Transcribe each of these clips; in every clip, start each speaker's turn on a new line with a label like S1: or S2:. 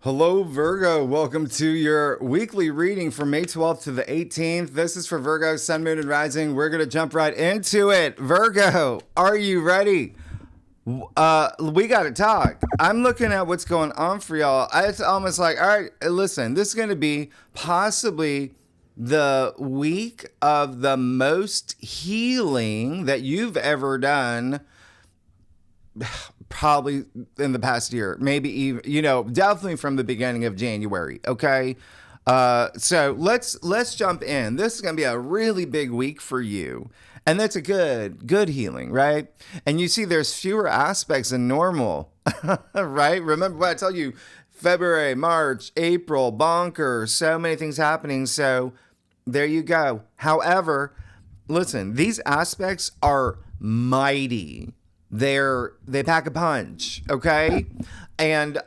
S1: Hello, Virgo. Welcome to your weekly reading from May 12th to the 18th. This is for Virgo, Sun, Moon, and Rising. We're going to jump right into it. Virgo, are you ready? We got to talk. I'm looking at what's going on for y'all. It's almost like, all right, listen, this is going to be possibly the week of the most healing that you've ever done probably in the past year, maybe even, definitely from the beginning of January. Okay. So let's jump in. This is going to be a really big week for you. And that's a good healing, right? And you see there's fewer aspects than normal, right? Remember what I told you, February, March, April, bonkers, so many things happening. So there you go. However, listen, these aspects are mighty. They pack a punch, okay? And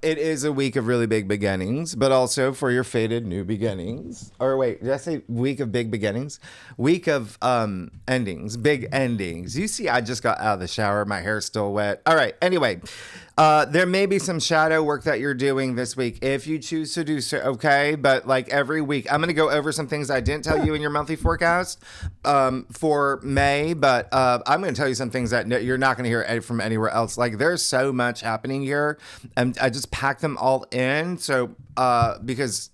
S1: it is a week of really big beginnings, but also for your fated new beginnings. Or wait, did I say week of big beginnings? Week of endings, big endings. You see, I just got out of the shower. My hair's still wet. All right, anyway. There may be some shadow work that you're doing this week if you choose to do so, okay? But like every week, I'm going to go over some things I didn't tell you in your monthly forecast for May, but I'm going to tell you some things that you're not going to hear from anywhere else. Like there's so much happening here, and I just packed them all in. So because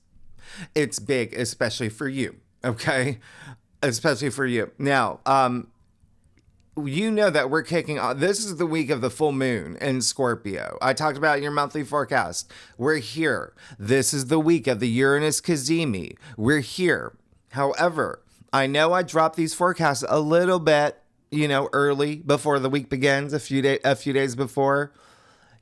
S1: it's big, especially for you, okay? Especially for you. Now, you know that we're kicking off. This is the week of the full moon in Scorpio. I talked about it in your monthly forecast. We're here. This is the week of the Uranus Cazimi. We're here. However, I know I dropped these forecasts a little bit, early before the week begins, a few days before.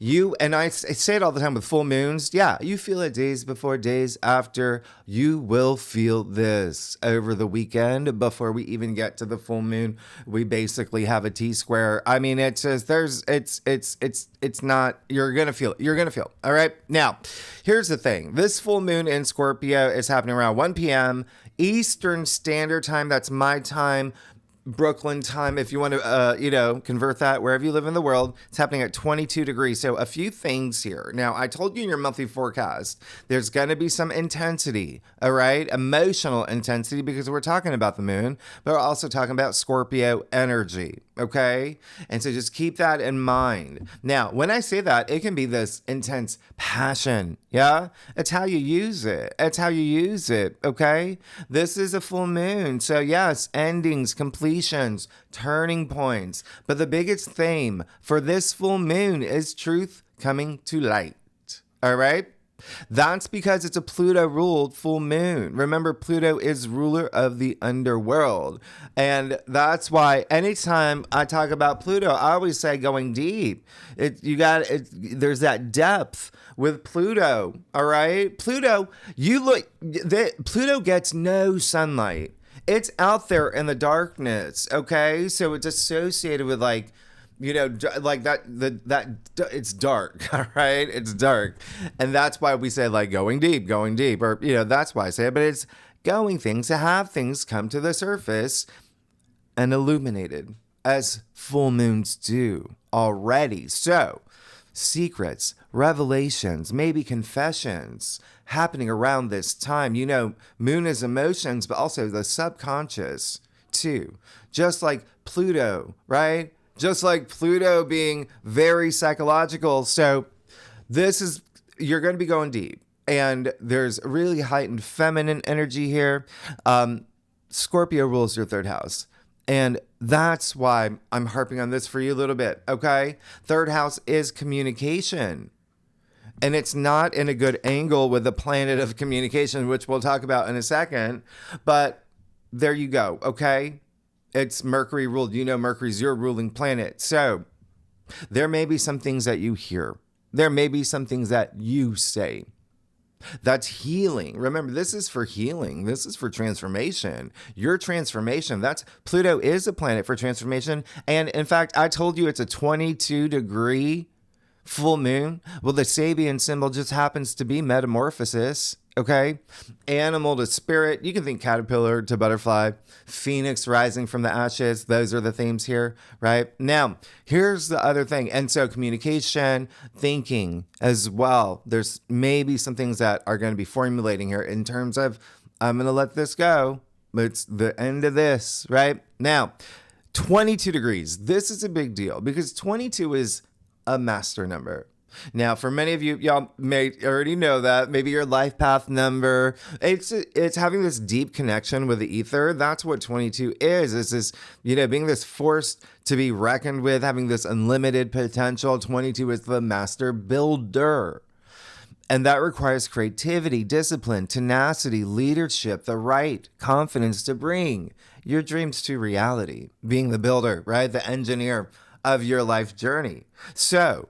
S1: You and I say it all the time with full moons. Yeah, you feel it days before, days after. You will feel this over the weekend before we even get to the full moon. We basically have a T-square. I mean, it's just it's not. You're gonna feel it. You're gonna feel it. All right. Now, here's the thing. This full moon in Scorpio is happening around 1 p.m. Eastern Standard Time. That's my time. Brooklyn time, if you want to, convert that wherever you live in the world. It's happening at 22 degrees. So a few things here. Now, I told you in your monthly forecast, there's going to be some intensity, all right? Emotional intensity because we're talking about the moon, but we're also talking about Scorpio energy, okay? And so just keep that in mind. Now, when I say that, it can be this intense passion, yeah? It's how you use it. Okay? This is a full moon. So yes, endings, completions, turning points. But the biggest theme for this full moon is truth coming to light. All right? That's because it's a Pluto-ruled full moon. Remember, Pluto is ruler of the underworld. And that's why anytime I talk about Pluto, I always say going deep. There's that depth with Pluto, all right? Pluto gets no sunlight. It's out there in the darkness, okay? So it's associated with like that it's dark, all right? It's dark. And that's why we say like going deep, or, that's why I say it, but it's going things to have things come to the surface and illuminated as full moons do already. So secrets, revelations, maybe confessions happening around this time. Moon is emotions, but also the subconscious too. Just like Pluto, right? Just like Pluto being very psychological. So you're going to be going deep. And there's really heightened feminine energy here. Scorpio rules your third house. And that's why I'm harping on this for you a little bit, okay? Third house is communication. And it's not in a good angle with the planet of communication, which we'll talk about in a second. But there you go, okay? It's Mercury ruled. Mercury's your ruling planet. So there may be some things that you hear. There may be some things that you say. That's healing. Remember, this is for healing. This is for transformation. Your transformation. Pluto is a planet for transformation. And in fact, I told you it's a 22-degree Full moon. Well, the Sabian symbol just happens to be metamorphosis. Okay. Animal to spirit. You can think caterpillar to butterfly, phoenix rising from the ashes. Those are the themes here, right? Now, here's the other thing. And so communication, thinking as well. There's maybe some things that are going to be formulating here in terms of, I'm going to let this go. But it's the end of this, right? Now, 22 degrees. This is a big deal because 22 is a master number. Now, for many of you, y'all may already know that. Maybe your life path number. It's having this deep connection with the ether. That's what 22 is. It's this, being this force to be reckoned with, having this unlimited potential. 22 is the master builder. And that requires creativity, discipline, tenacity, leadership, the right confidence to bring your dreams to reality. Being the builder, right? The engineer of your life journey. So,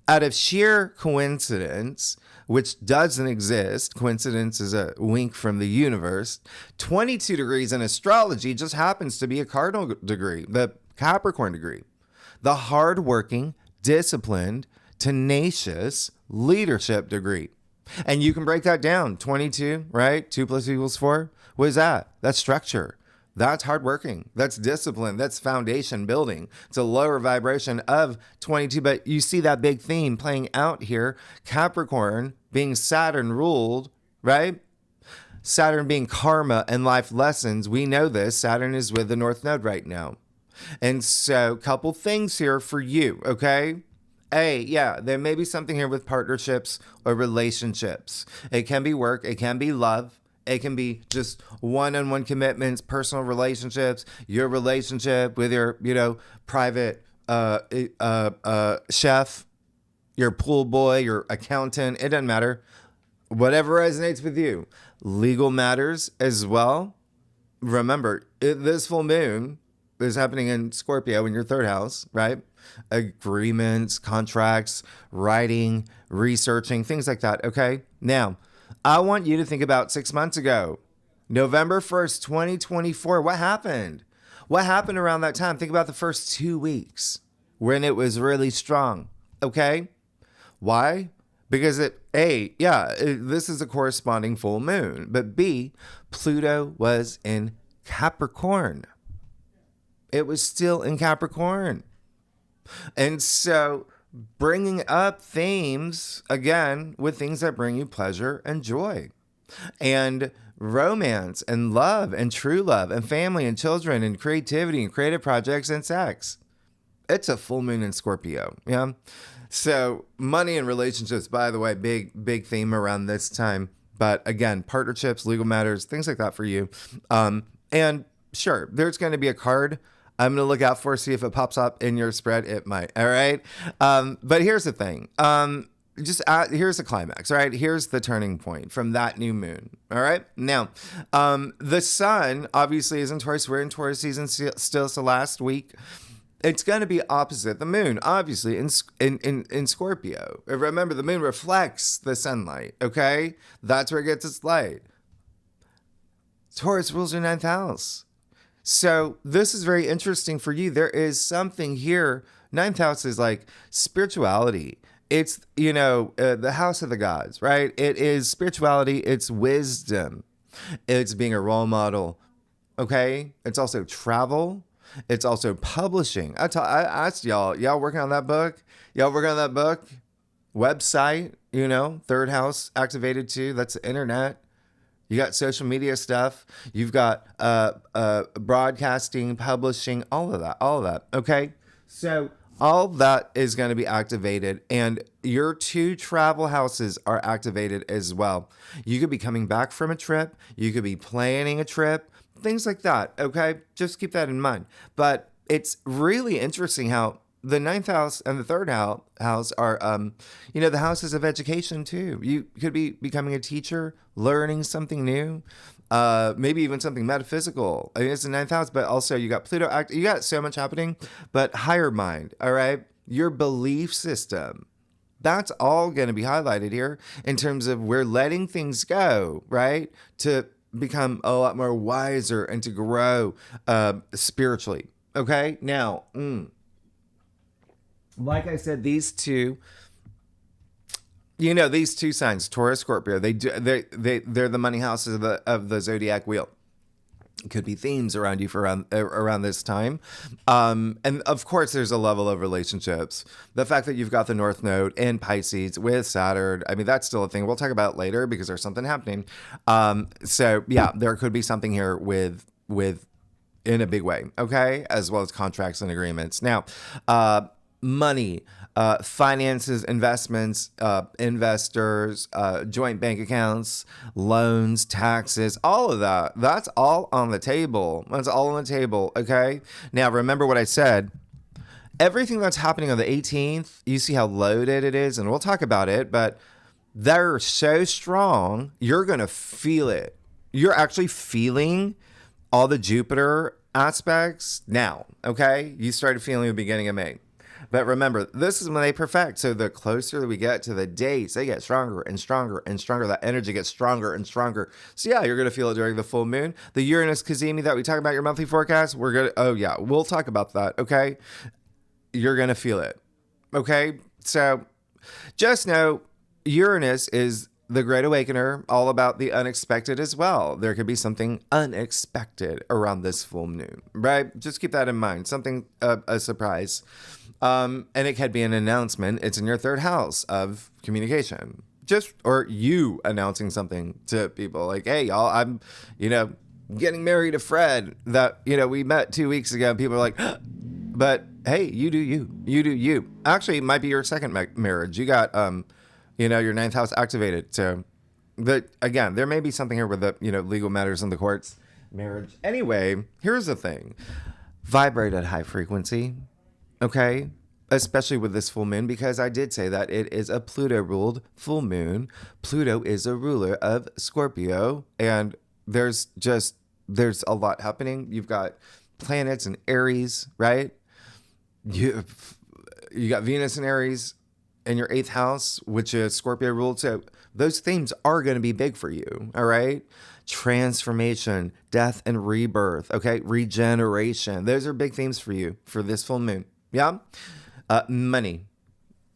S1: out of sheer coincidence, which doesn't exist, coincidence is a wink from the universe, 22 degrees in astrology just happens to be a cardinal degree, the Capricorn degree. The hardworking, disciplined, tenacious leadership degree. And you can break that down. 22, right? 2 + 2 = 4. What is that? That's structure. That's hardworking. That's discipline. That's foundation building. It's a lower vibration of 22, but you see that big theme playing out here. Capricorn being Saturn ruled, right? Saturn being karma and life lessons. We know this. Saturn is with the North Node right now. And so, couple things here for you, okay? There may be something here with partnerships or relationships. It can be work. It can be love. It can be just one-on-one commitments, personal relationships, your relationship with your, private chef, your pool boy, your accountant. It doesn't matter. Whatever resonates with you. Legal matters as well. Remember, this full moon is happening in Scorpio in your third house, right? Agreements, contracts, writing, researching, things like that. Okay. Now, I want you to think about 6 months ago, November 1st, 2024. What happened? What happened around that time? Think about the first 2 weeks when it was really strong. Okay. Why? Because this is a corresponding full moon. But B, Pluto was in Capricorn. It was still in Capricorn. And so bringing up themes, again, with things that bring you pleasure and joy and romance and love and true love and family and children and creativity and creative projects and sex. It's a full moon in Scorpio. Yeah. So money and relationships, by the way, big theme around this time. But again, partnerships, legal matters, things like that for you. And sure, there's going to be a card I'm going to look out for, see if it pops up in your spread. It might. All right. But here's the thing. Here's the climax. All right. Here's the turning point from that new moon. All right. Now, the sun obviously is in Taurus. We're in Taurus season still. So last week, it's going to be opposite the moon, obviously, in Scorpio. Remember, the moon reflects the sunlight. Okay. That's where it gets its light. Taurus rules your 9th house. So this is very interesting for you. There is something here. 9th house is like spirituality. It's, the house of the gods, right? It is spirituality. It's wisdom. It's being a role model. Okay. It's also travel. It's also publishing. I asked y'all working on that book? Y'all working on that book? Website, 3rd house activated too. That's the internet. You got social media stuff. You've got broadcasting, publishing, all of that. Okay. So all that is going to be activated, and your 2 travel houses are activated as well. You could be coming back from a trip. You could be planning a trip, things like that. Okay. Just keep that in mind. But it's really interesting how the 9th house and the 3rd house are, the houses of education too. You could be becoming a teacher, learning something new, maybe even something metaphysical. I mean, it's the 9th house, but also you got Pluto. You got so much happening, but higher mind. All right. Your belief system. That's all going to be highlighted here in terms of we're letting things go, right? To become a lot more wiser and to grow spiritually. Okay. Now, like I said, these 2 You know, these two signs, Taurus, Scorpio, they're the money houses of the zodiac wheel. Could be themes around you for around this time, and of course there's a level of relationships. The fact that you've got the North Node in Pisces with Saturn, I mean, that's still a thing we'll talk about later because there's something happening. So yeah, there could be something here with in a big way, okay, as well as contracts and agreements. Now, money, finances, investments, investors, joint bank accounts, loans, taxes, all of that. That's all on the table. That's all on the table, okay? Now, remember what I said. Everything that's happening on the 18th, you see how loaded it is, and we'll talk about it, but they're so strong, you're going to feel it. You're actually feeling all the Jupiter aspects now, okay? You started feeling the beginning of May. But remember, this is when they perfect. So the closer that we get to the dates, they get stronger and stronger and stronger. That energy gets stronger and stronger. So yeah, you're going to feel it during the full moon. The Uranus Cazimi that we talk about your monthly forecast, we'll talk about that, okay? You're going to feel it, okay? So just know Uranus is the Great Awakener, all about the unexpected as well. There could be something unexpected around this full moon, right? Just keep that in mind. Something, a surprise. And it could be an announcement. It's in your third house of communication. Or you announcing something to people like, hey, y'all, I'm, getting married to Fred that, we met 2 weeks ago. And people are like, but hey, you do you. You do you. Actually, it might be your second marriage. You got, your ninth house activated. So, but again, there may be something here with the, legal matters in the courts, marriage. Anyway, here's the thing. Vibrate at high frequency. Okay, especially with this full moon, because I did say that it is a Pluto-ruled full moon. Pluto is a ruler of Scorpio, and there's a lot happening. You've got planets in Aries, right? You got Venus in Aries in your 8th house, which is Scorpio ruled. So those themes are going to be big for you, all right? Transformation, death and rebirth, okay? Regeneration. Those are big themes for you for this full moon. Yeah. Money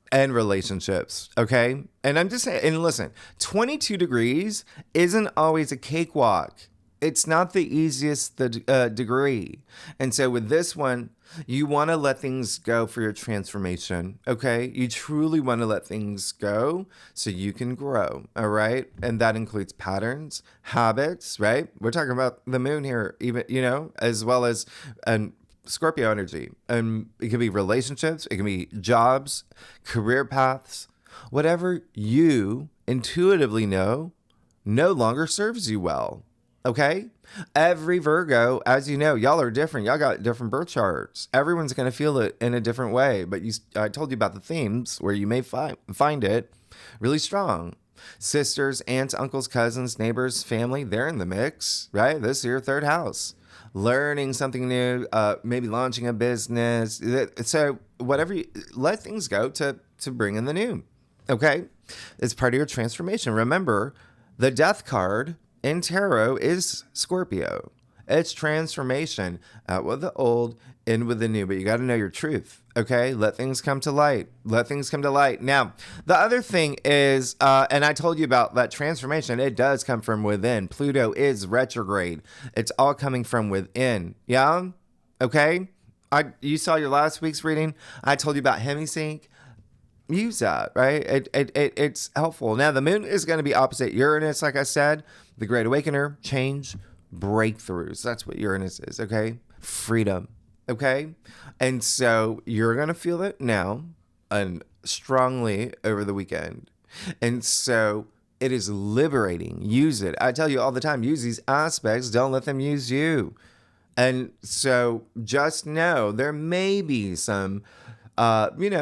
S1: and relationships. Okay. And I'm just saying, and listen, 22 degrees isn't always a cakewalk. It's not the easiest degree. And so with this one, you want to let things go for your transformation. Okay. You truly want to let things go so you can grow. All right. And that includes patterns, habits, right? We're talking about the moon here, even, as well as, Scorpio energy. And it can be relationships, it can be jobs, career paths, whatever you intuitively know no longer serves you well. Okay? Every Virgo, as you know, y'all are different. Y'all got different birth charts. Everyone's going to feel it in a different way. But I told you about the themes where you may find it really strong. Sisters, aunts, uncles, cousins, neighbors, family, they're in the mix, right? This is your third house. Learning something new, maybe launching a business. So whatever, let things go to bring in the new, okay? It's part of your transformation. Remember, the death card in tarot is Scorpio. It's transformation, out with the old, in with the new. But you got to know your truth, okay? Let things come to light. Let things come to light. Now, the other thing is, and I told you about that transformation, it does come from within. Pluto is retrograde. It's all coming from within. Yeah? Okay? You saw your last week's reading. I told you about Hemisync. Use that, right? It's helpful. Now, the moon is going to be opposite Uranus, like I said. The Great Awakener, change, breakthroughs. That's what Uranus is, okay? Freedom, okay? And so you're going to feel it now and strongly over the weekend. And so it is liberating. Use it. I tell you all the time, use these aspects. Don't let them use you. And so just know there may be some,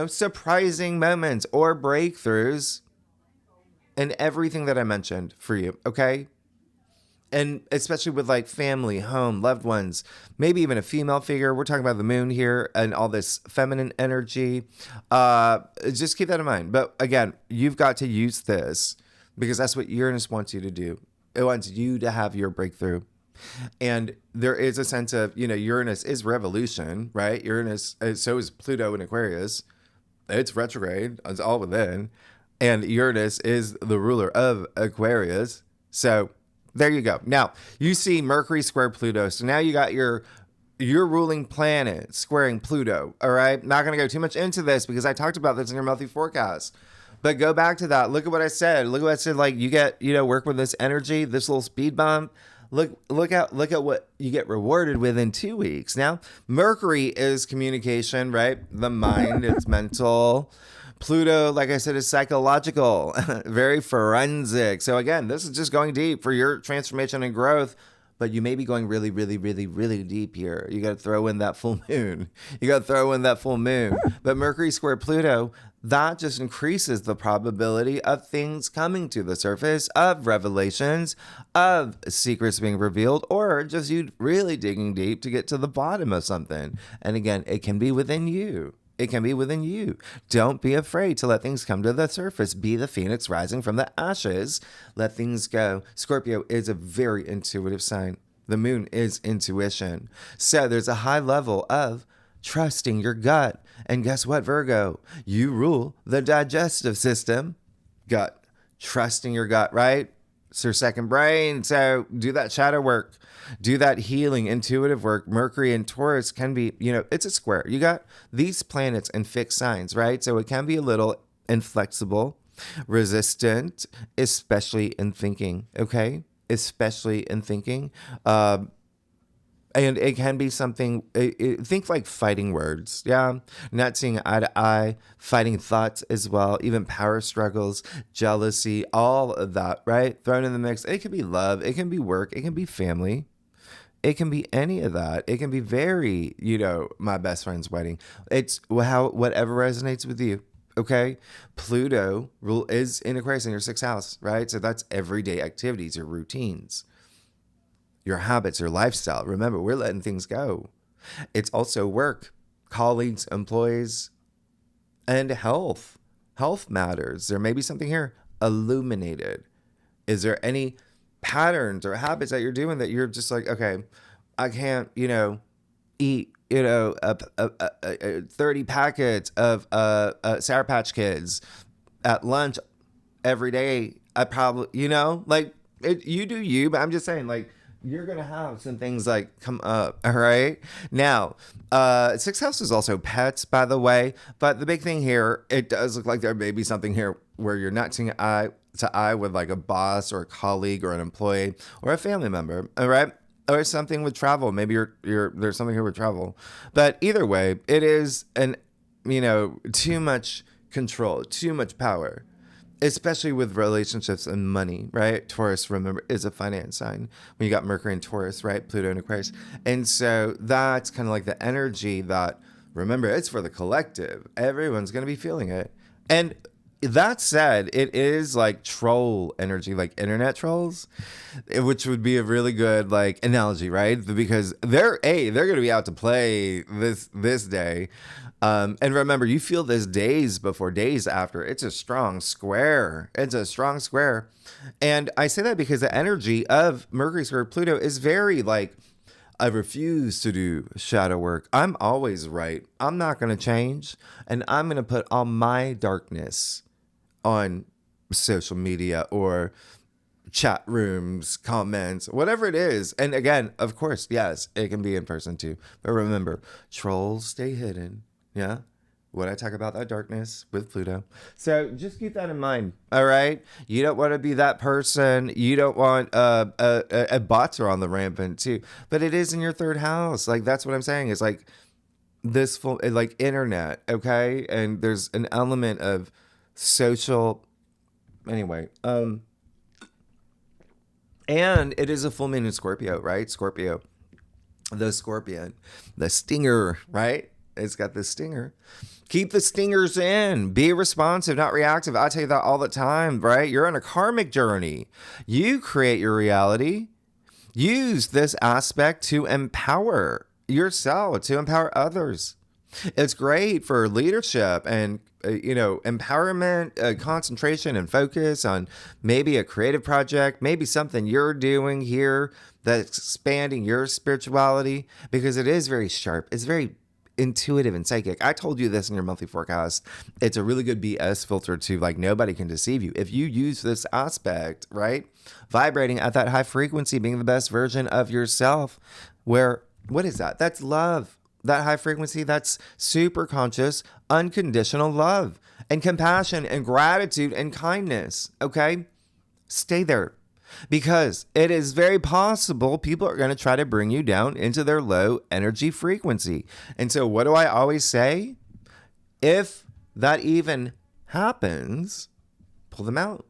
S1: surprising moments or breakthroughs in everything that I mentioned for you, okay? And especially with like family, home, loved ones, maybe even a female figure. We're talking about the moon here and all this feminine energy. Just keep that in mind. But again, you've got to use this because that's what Uranus wants you to do. It wants you to have your breakthrough. And there is a sense of, Uranus is revolution, right? Uranus, so is Pluto in Aquarius. It's retrograde. It's all within. And Uranus is the ruler of Aquarius. So there you go. Now, you see Mercury square Pluto. So now you got your ruling planet squaring Pluto. All right. Not going to go too much into this because I talked about this in your monthly forecast. But go back to that. Look at what I said. Look at what I said. Like you get, work with this energy, this little speed bump. Look at what you get rewarded with in 2 weeks. Now, Mercury is communication, right? The mind, it's mental. Pluto, like I said, is psychological, very forensic. So again, this is just going deep for your transformation and growth. But you may be going really, really, really, really deep here. You got to throw in that full moon. But Mercury square Pluto, that just increases the probability of things coming to the surface, of revelations, of secrets being revealed, or just you really digging deep to get to the bottom of something. And again, it can be within you. Don't be afraid to let things come to the surface. Be the phoenix rising from the ashes. Let things go. Scorpio is a very intuitive sign. The moon is intuition. So there's a high level of trusting your gut. And guess what, Virgo? You rule the digestive system. Gut. Trusting your gut, right? It's your second brain. So do that shadow work. Do that healing, intuitive work. Mercury and Taurus can be, it's a square. You got these planets in fixed signs, right? So it can be a little inflexible, resistant, especially in thinking, okay? And it can be something, think like fighting words, yeah? Not seeing eye to eye, fighting thoughts as well, even power struggles, jealousy, all of that, right? Thrown in the mix. It can be love, it can be work, it can be family. It can be any of that. It can be very, my best friend's wedding. It's whatever resonates with you. Okay. Pluto is in Aquarius in your 6th house, right? So that's everyday activities, your routines, your habits, your lifestyle. Remember, we're letting things go. It's also work, colleagues, employees, and health. Health matters. There may be something here illuminated. Is there any patterns or habits that you're doing that you're just like, okay, I can't, eat, 30 packets of Sour Patch Kids at lunch every day. I probably, you do you, but I'm just saying, like, you're going to have some things like come up. All right. Now, 6th house is also pets, by the way. But the big thing here, it does look like there may be something here where you're not seeing eye to eye with like a boss or a colleague or an employee or a family member. All right. Or something with travel. Maybe there's something here with travel. But either way, it is too much control, too much power. Especially with relationships and money, right? Taurus, remember, is a finance sign. When you got Mercury and Taurus, right? Pluto and Aquarius. And so that's kind of like the energy that, remember, it's for the collective. Everyone's going to be feeling it. And that said, it is like troll energy, like internet trolls, which would be a really good like analogy, right? Because they're going to be out to play this day. And remember, you feel this days before, days after. It's a strong square. And I say that because the energy of Mercury square Pluto is very like, I refuse to do shadow work. I'm always right. I'm not going to change. And I'm going to put all my darkness on social media or chat rooms, comments, whatever it is. And again, of course, yes, it can be in person too. But remember, trolls stay hidden. Yeah. When I talk about that darkness with Pluto. So just keep that in mind. All right. You don't want to be that person. You don't want bots are on the rampant too. But it is in your 3rd house. Like that's what I'm saying. It's like this full like internet. Okay. And there's an element of social anyway. And it is a full moon in Scorpio, right? Scorpio. The scorpion. The stinger, right? It's got the stinger. Keep the stingers in. Be responsive, not reactive. I tell you that all the time, right? You're on a karmic journey. You create your reality. Use this aspect to empower yourself, to empower others. It's great for leadership and, empowerment, concentration and focus on maybe a creative project, maybe something you're doing here that's expanding your spirituality because it is very sharp. It's very intuitive and psychic. I told you this in your monthly forecast. It's a really good BS filter too. Like, nobody can deceive you. If you use this aspect, right? Vibrating at that high frequency, being the best version of yourself, where, what is that? That's love. That high frequency, that's super conscious, unconditional love and compassion and gratitude and kindness. Okay? Stay there. Because it is very possible people are going to try to bring you down into their low energy frequency. And so what do I always say? If that even happens, pull them out.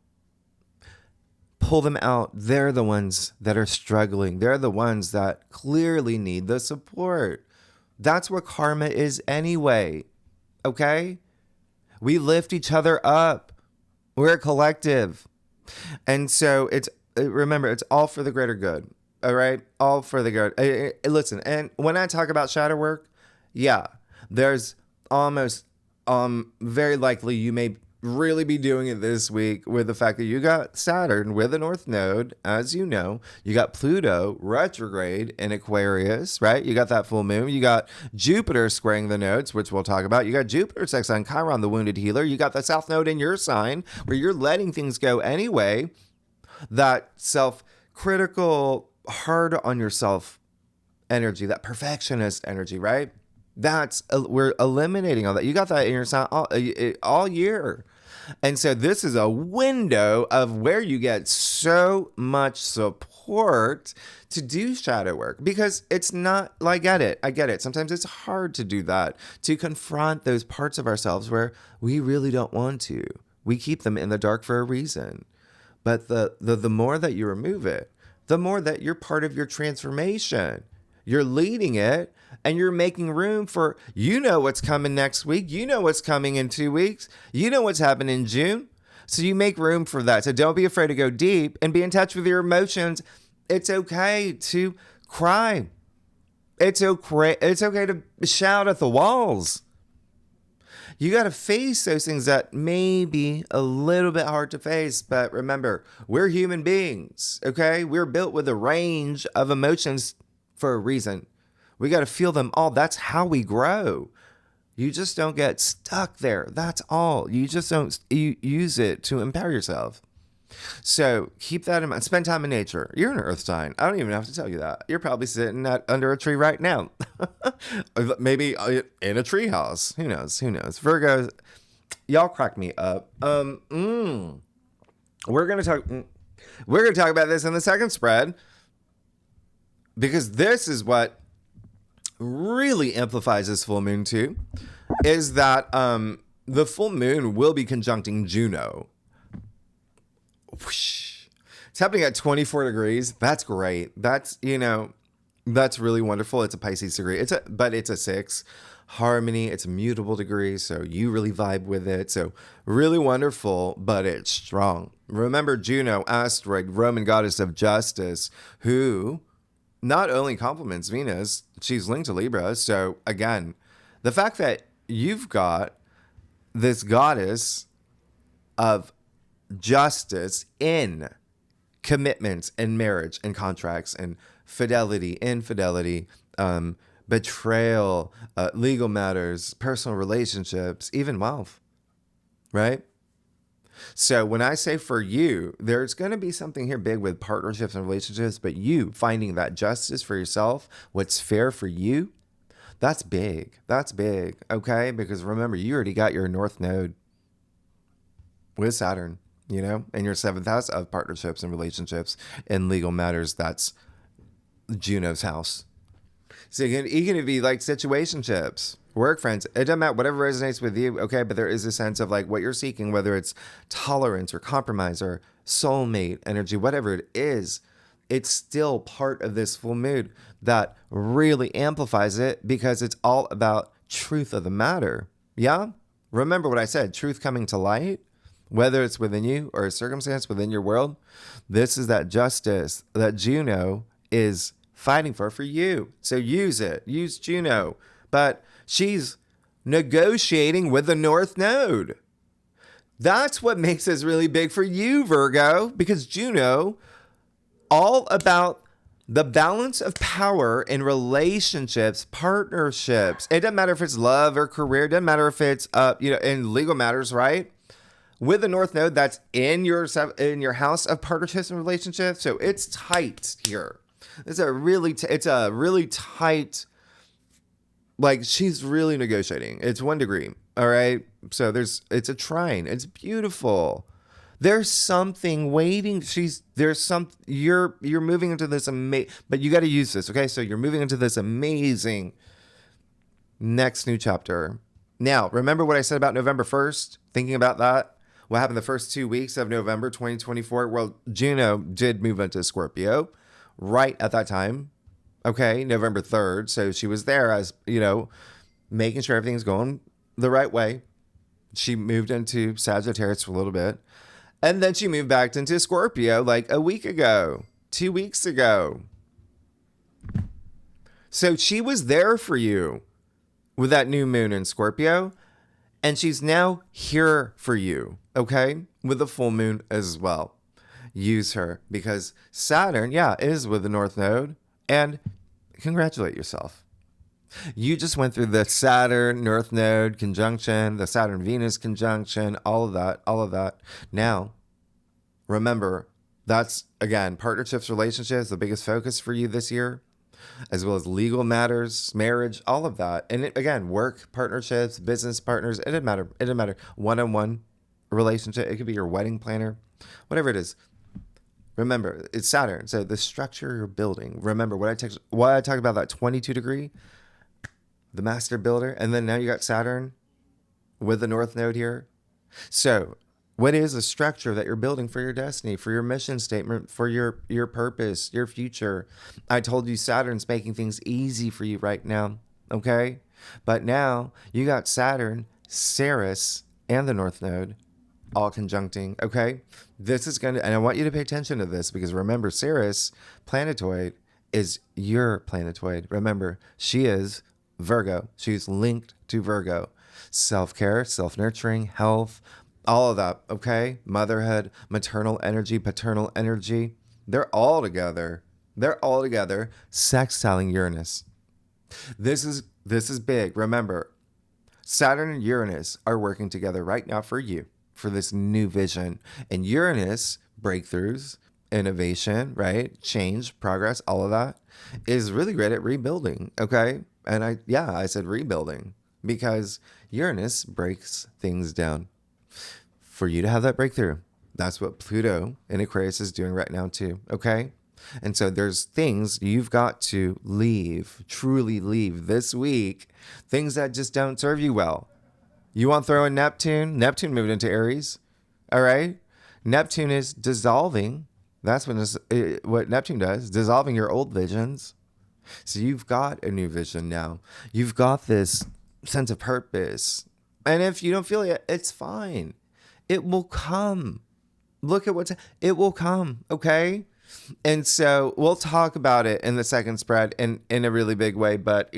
S1: Pull them out. They're the ones that are struggling. They're the ones that clearly need the support. That's what karma is anyway. Okay? We lift each other up. We're a collective. And so remember, it's all for the greater good. All right? All for the good. Listen, and when I talk about shadow work, yeah, there's almost very likely you may really be doing it this week with the fact that you got Saturn with the North Node, as you know. You got Pluto retrograde in Aquarius, right? You got that full moon. You got Jupiter squaring the nodes, which we'll talk about. You got Jupiter sextile Chiron, the wounded healer. You got the South Node in your sign where you're letting things go anyway. That self-critical, hard on yourself energy, that perfectionist energy, right? We're eliminating all that. You got that in your sign all year. And so this is a window of where you get so much support to do shadow work, because it's not like, I get it. Sometimes it's hard to do that, to confront those parts of ourselves where we really don't want to. We keep them in the dark for a reason. But the more that you remove it, the more that you're part of your transformation. You're leading it, and you're making room for, what's coming next week. What's coming in 2 weeks. What's happening in June. So you make room for that. So don't be afraid to go deep and be in touch with your emotions. It's okay to cry. It's okay to shout at the walls. You got to face those things that may be a little bit hard to face. But remember, we're human beings, okay? We're built with a range of emotions for a reason. We got to feel them all. That's how we grow. You just don't get stuck there. That's all. You just don't use it to empower yourself. So keep that in mind. Spend time in nature. You're an earth sign. I don't even have to tell you that. You're probably sitting under a tree right now. Maybe in a tree house. Who knows? Virgo, y'all crack me up. We're going to talk about this in the second spread, because this is what really amplifies this full moon too, is that the full moon will be conjuncting Juno. Whoosh. It's happening at 24 degrees. That's great. That's really wonderful. It's a Pisces degree. But it's a 6 harmony. It's a mutable degree, so you really vibe with it. So really wonderful, but it's strong. Remember Juno, asteroid, Roman goddess of justice, who not only complements Venus, she's linked to Libra. So again, the fact that you've got this goddess of justice in commitments and marriage and contracts and fidelity, infidelity, betrayal, legal matters, personal relationships, even wealth, right? So when I say for you, there's going to be something here big with partnerships and relationships, but you finding that justice for yourself, what's fair for you, that's big. That's big, okay? Because remember, you already got your North Node with Saturn, in your 7th house of partnerships and relationships and legal matters. That's Juno's house. So you can be like situationships, work friends. It doesn't matter, whatever resonates with you, okay? But there is a sense of like what you're seeking, whether it's tolerance or compromise or soulmate energy, whatever it is, it's still part of this full moon that really amplifies it, because it's all about truth of the matter. Yeah? Remember what I said, truth coming to light, whether it's within you or a circumstance within your world. This is that justice that Juno is fighting for you. So use it. Use Juno. But she's negotiating with the North Node. That's what makes this really big for you, Virgo, because Juno, all about The balance of power in relationships, partnerships. It doesn't matter if it's love or career. It doesn't matter if it's in legal matters, right? With the North Node, that's in your house of partnerships and relationships. So it's tight here. It's a really tight. Like, she's really negotiating. It's 1 degree. All right. So it's a trine. It's beautiful. There's something waiting. You're moving into this but you got to use this. Okay. So you're moving into this amazing next new chapter. Now, remember what I said about November 1st? Thinking about that? What happened the first 2 weeks of November 2024? Well, Juno did move into Scorpio right at that time. Okay. November 3rd. So she was there as, making sure everything's going the right way. She moved into Sagittarius for a little bit. And then she moved back into Scorpio like a week ago, 2 weeks ago. So she was there for you with that new moon in Scorpio. And she's now here for you, okay? With the full moon as well. Use her because Saturn, is with the North Node. And congratulate yourself. You just went through the Saturn North Node conjunction, the Saturn Venus conjunction, all of that. Now, remember, that's, again, partnerships, relationships, the biggest focus for you this year, as well as legal matters, marriage, all of that. And again, work, partnerships, business partners, it doesn't matter. One-on-one relationship, it could be your wedding planner, whatever it is. Remember, it's Saturn. So the structure you're building, remember what I talked about, that 22 degree, the master builder, and then now you got Saturn with the North Node here. So what is the structure that you're building for your destiny, for your mission statement, for your purpose, your future? I told you Saturn's making things easy for you right now, okay? But now you got Saturn, Ceres, and the North Node all conjuncting, okay? This is going to, and I want you to pay attention to this because remember, Ceres, planetoid, is your planetoid. Remember, she is Virgo. She's linked to Virgo. Self-care, self-nurturing, health, all of that, okay? Motherhood, maternal energy, paternal energy. They're all together. Sextiling Uranus. This is big. Remember, Saturn and Uranus are working together right now for you, for this new vision. And Uranus, breakthroughs, innovation, right? Change, progress, all of that is really great at rebuilding, okay? And I said rebuilding because Uranus breaks things down. For you to have that breakthrough, that's what Pluto in Aquarius is doing right now too, okay? And so there's things you've got to truly leave this week, things that just don't serve you well. You want to throw in Neptune? Neptune moved into Aries, all right? Neptune is dissolving. That's what Neptune does, dissolving your old visions. So you've got a new vision now. You've got this sense of purpose. And if you don't feel it, it's fine. It will come. Look at it will come, okay? And so we'll talk about it in the second spread in a really big way. But,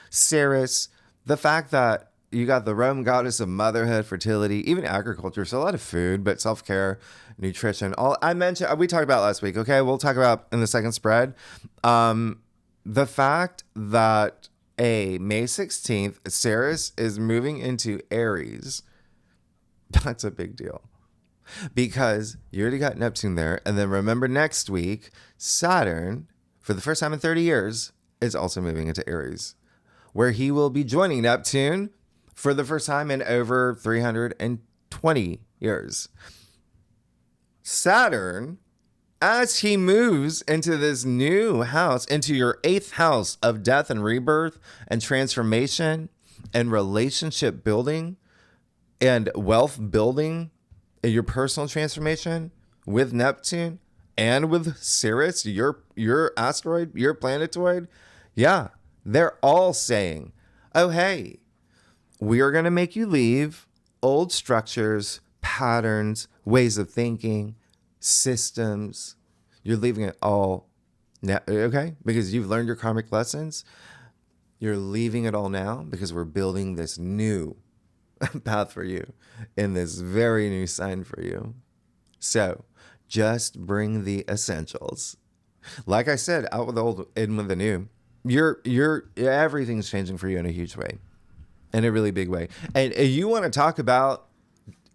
S1: Ceres, the fact that you got the Roman goddess of motherhood, fertility, even agriculture, so a lot of food, but self-care, nutrition. All I mentioned, we talked about last week, okay? We'll talk about in the second spread. The fact that May 16th, Ceres is moving into Aries, that's a big deal. Because you already got Neptune there. And then remember next week, Saturn, for the first time in 30 years, is also moving into Aries, where he will be joining Neptune for the first time in over 320 years. Saturn, as he moves into this new house, into your 8th house of death and rebirth and transformation and relationship building and wealth building, in your personal transformation with Neptune and with Ceres, your asteroid, your planetoid, they're all saying, oh, hey, we are going to make you leave old structures, patterns, ways of thinking, systems. You're leaving it all now, okay? Because you've learned your karmic lessons. You're leaving it all now because we're building this new path for you in this very new sign for you. So just bring the essentials. Like I said, out with the old, in with the new. Everything's changing for you in a huge way, in a really big way. And you want to talk about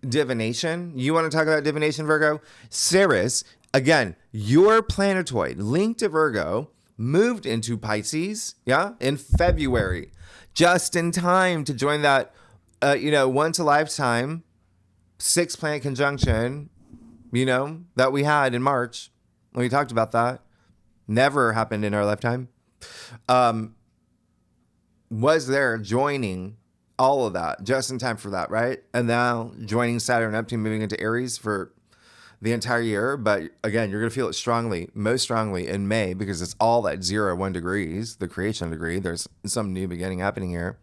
S1: divination? You want to talk about divination, Virgo? Ceres, again, your planetoid linked to Virgo moved into Pisces, yeah, in February, just in time to join that, once a lifetime 6-planet conjunction, that we had in March when we talked about that. Never happened in our lifetime. Was there joining all of that just in time for that, right? And now joining Saturn and Neptune moving into Aries for the entire year. But again, you're going to feel it most strongly in May, because it's all at 0-1 degrees, the creation degree. There's some new beginning happening here.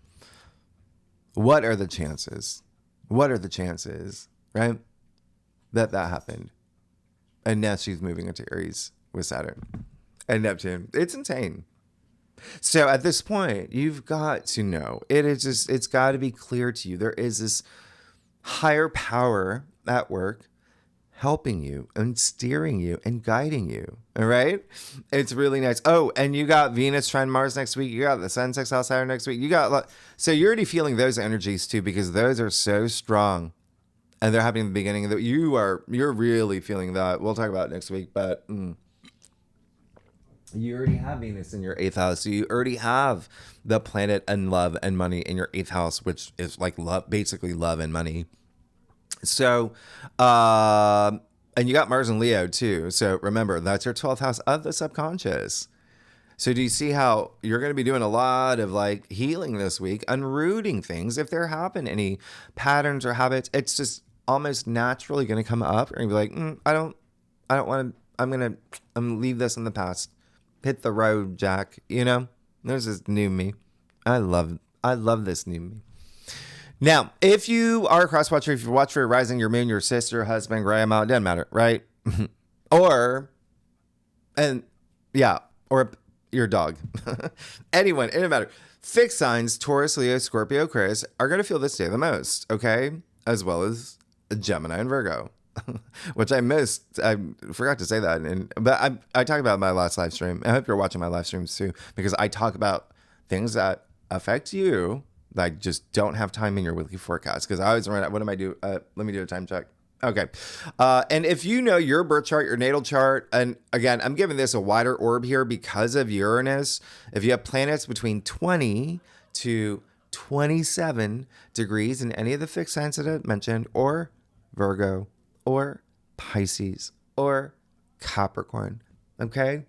S1: What are the chances? Right? That happened. And now she's moving into Aries with Saturn and Neptune. It's insane. So at this point, you've got to know, it's got to be clear to you. There is this higher power at work helping you and steering you and guiding you. All right. It's really nice. Oh, and you got Venus trine Mars next week. You got the Sun sextile Saturn next week. So you're already feeling those energies too, because those are so strong. And they're happening at the beginning of you're really feeling that. We'll talk about it next week, but you already have Venus in your 8th house. So you already have the planet and love and money in your 8th house, which is like love, basically love and money. So, and you got Mars and Leo too. So remember, that's your 12th house of the subconscious. So do you see how you're going to be doing a lot of like healing this week, unrooting things? If there happen any patterns or habits, it's just almost naturally going to come up. You're going to be like, I don't want to, I'm going to leave this in the past. Hit the road, Jack. There's this new me. I love this new me. Now, if you are a cross watcher, if you watch for your rising, your moon, your sister, husband, grandma, it doesn't matter, right? or your dog. Anyone, it doesn't matter. Fixed signs, Taurus, Leo, Scorpio, Aquarius, are going to feel this day the most, okay? As well as Gemini and Virgo. Which I missed. I forgot to say that. But I talked about my last live stream. I hope you're watching my live streams too, because I talk about things that affect you that I just don't have time in your weekly forecast, because I always run out. What am I do? Let me do a time check. Okay. And if you know your birth chart, your natal chart, and again, I'm giving this a wider orb here because of Uranus. If you have planets between 20 to 27 degrees in any of the fixed signs that I mentioned, or Virgo, or Pisces, or Capricorn, okay?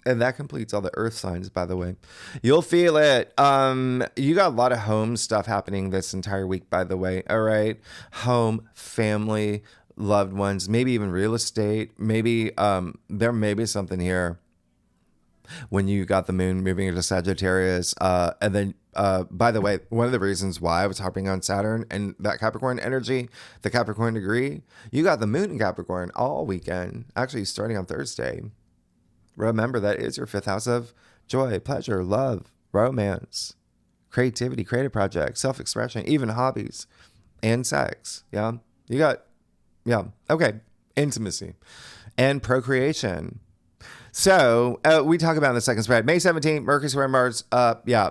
S1: And that completes all the earth signs, by the way. You'll feel it. You got a lot of home stuff happening this entire week, by the way, all right? Home, family, loved ones, maybe even real estate. Maybe there may be something here when you got the moon moving into Sagittarius. And then, by the way, one of the reasons why I was harping on Saturn and that Capricorn energy, the Capricorn degree, you got the moon in Capricorn all weekend, actually starting on Thursday. Remember, that is your 5th house of joy, pleasure, love, romance, creativity, creative projects, self-expression, even hobbies, and sex. Yeah. You got, okay. Intimacy and procreation. So we talk about in the second spread, May 17th, Mercury square Mars.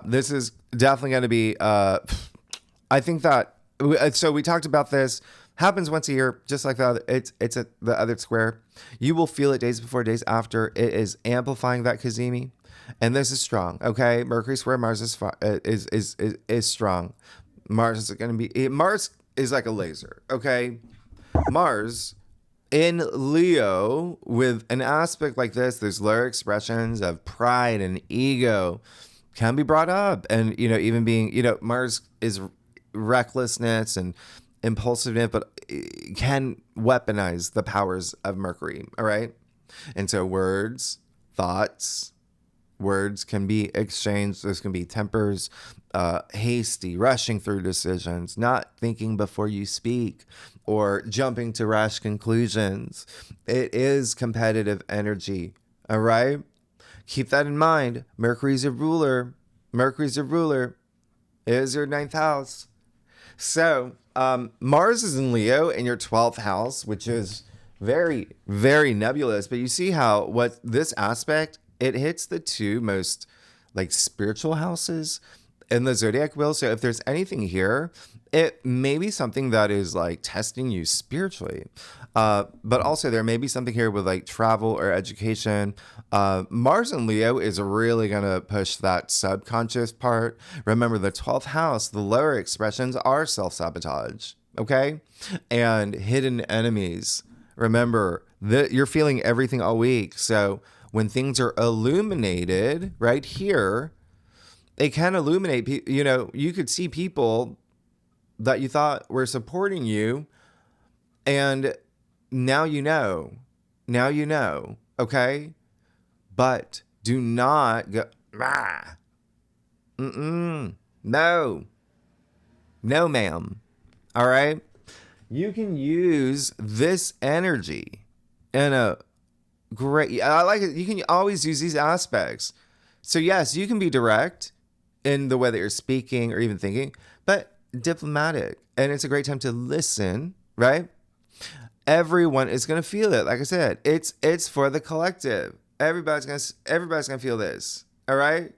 S1: This is definitely going to be, I think that, so we talked about this, happens once a year, just like the other, it's at the other square. You will feel it days before, days after. It is amplifying that Kazemi. And this is strong, okay? Mercury square Mars is strong. Mars is going to be, Mars is like a laser, okay? Mars in Leo, with an aspect like this, there's lower expressions of pride and ego can be brought up. And, even being, Mars is recklessness and impulsiveness, but it can weaponize the powers of Mercury. All right. And so words, thoughts, words can be exchanged. There's can be tempers, hasty, rushing through decisions, not thinking before you speak, or jumping to rash conclusions. It is competitive energy. All right. Keep that in mind. Mercury's a ruler. It is your 9th house. So Mars is in Leo in your 12th house, which is very, very nebulous. But you see how what this aspect, it hits the two most like spiritual houses in the zodiac wheel. So if there's anything here, it may be something that is like testing you spiritually. But also there may be something here with like travel or education. Mars and Leo is really going to push that subconscious part. Remember, the 12th house, the lower expressions are self-sabotage. Okay. And hidden enemies. Remember that you're feeling everything all week. So when things are illuminated right here, it can illuminate, you know, you could see people that you thought were supporting you. And now you know. Now you know. Okay. But do not go, no. No, ma'am. All right. You can use this energy in a great, I like it. You can always use these aspects. So yes, you can be direct in the way that you're speaking or even thinking, but diplomatic. And it's a great time to listen, right? Everyone is going to feel it. Like I said, it's for the collective. Everybody's going to feel this. All right.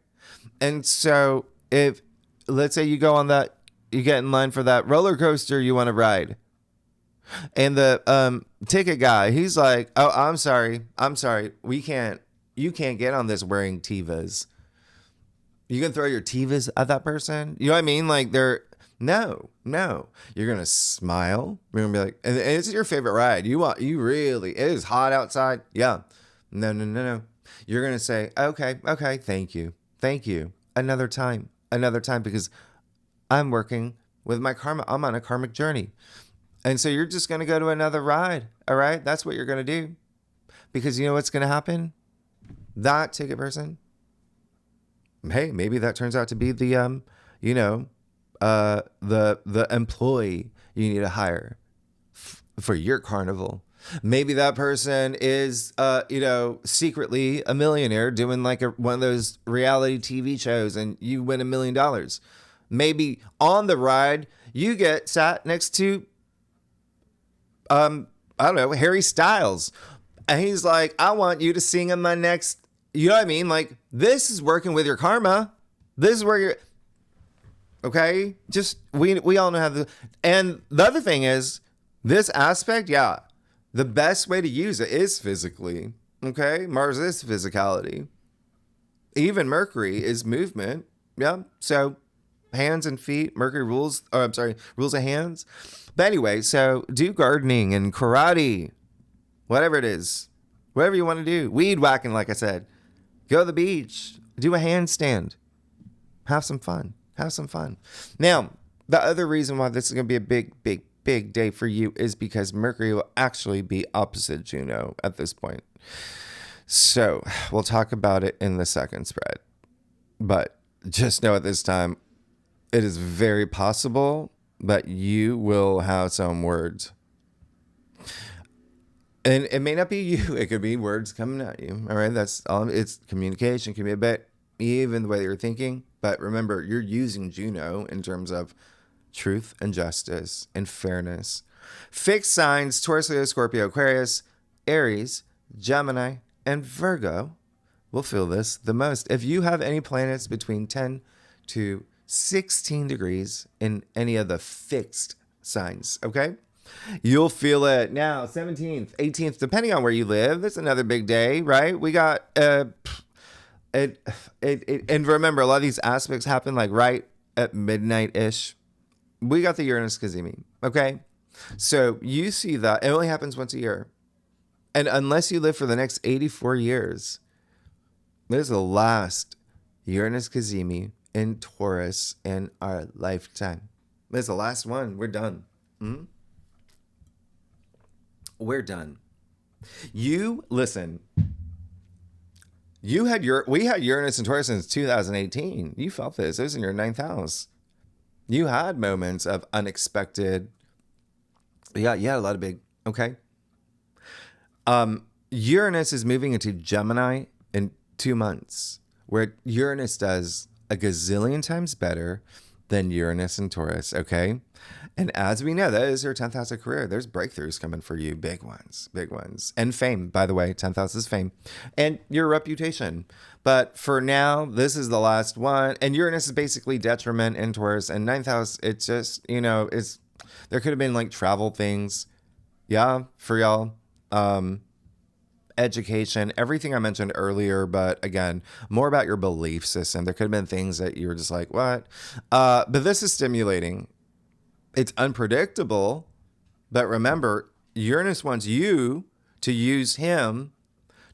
S1: And so if, let's say you go on that, you get in line for that roller coaster you want to ride. And the ticket guy, he's like, "Oh, I'm sorry. You can't get on this wearing Tevas." You can throw your Tevas at that person. You know what I mean? Like no. You're going to smile. You're going to be like, and it's your favorite ride. It is hot outside. Yeah. No. You're going to say, okay. Thank you. Another time, because I'm working with my karma. I'm on a karmic journey. And so you're just going to go to another ride. All right. That's what you're going to do. Because you know what's going to happen? That ticket person, hey, maybe that turns out to be the employee you need to hire for your carnival. Maybe that person is, secretly a millionaire doing like one of those reality TV shows and you win $1 million. Maybe on the ride, you get sat next to, I don't know, Harry Styles. And he's like, I want you to sing in my next, you know what I mean? Like, this is working with your karma. This is where you're, okay? Just, we all know how to, and the other thing is, this aspect, yeah, the best way to use it is physically, okay? Mars is physicality. Even Mercury is movement, yeah? So, hands and feet, Mercury rules of hands. But anyway, so do gardening and karate, whatever it is, whatever you want to do. Weed whacking, like I said. Go to the beach, do a handstand, have some fun. Now, the other reason why this is going to be a big day for you is because Mercury will actually be opposite Juno at this point. So we'll talk about it in the second spread. But just know at this time, it is very possible that you will have some words. And it may not be you. It could be words coming at you. All right. That's all. It's communication. Can be a bit, even the way that you're thinking. But remember, you're using Juno in terms of truth and justice and fairness. Fixed signs, Taurus, Leo, Scorpio, Aquarius, Aries, Gemini, and Virgo will feel this the most. If you have any planets between 10 to 16 degrees in any of the fixed signs, okay? You'll feel it. Now, 17th, 18th, depending on where you live, it's another big day, right? We got, and remember, a lot of these aspects happen like right at midnight-ish. We got the Uranus Cazimi, okay? So you see that. It only happens once a year. And unless you live for the next 84 years, this is the last Uranus Cazimi in Taurus in our lifetime. This is the last one. We're done. We're done. Listen. We had Uranus and Taurus since 2018. You felt this. It was in your 9th house. You had moments of unexpected. Yeah, you had a lot of big. Okay. Uranus is moving into Gemini in 2 months, where Uranus does a gazillion times better then Uranus and Taurus, okay? And as we know, that is your 10th house of career. There's breakthroughs coming for you, big ones, big ones. And fame, by the way, 10th house is fame. And your reputation. But for now, this is the last one. And Uranus is basically detriment in Taurus. And 9th house, it's just, there could have been like travel things. Yeah, for y'all. Education, everything I mentioned earlier, but again, more about your belief system. There could have been things that you were just like, what? But this is stimulating. It's unpredictable, but remember, Uranus wants you to use him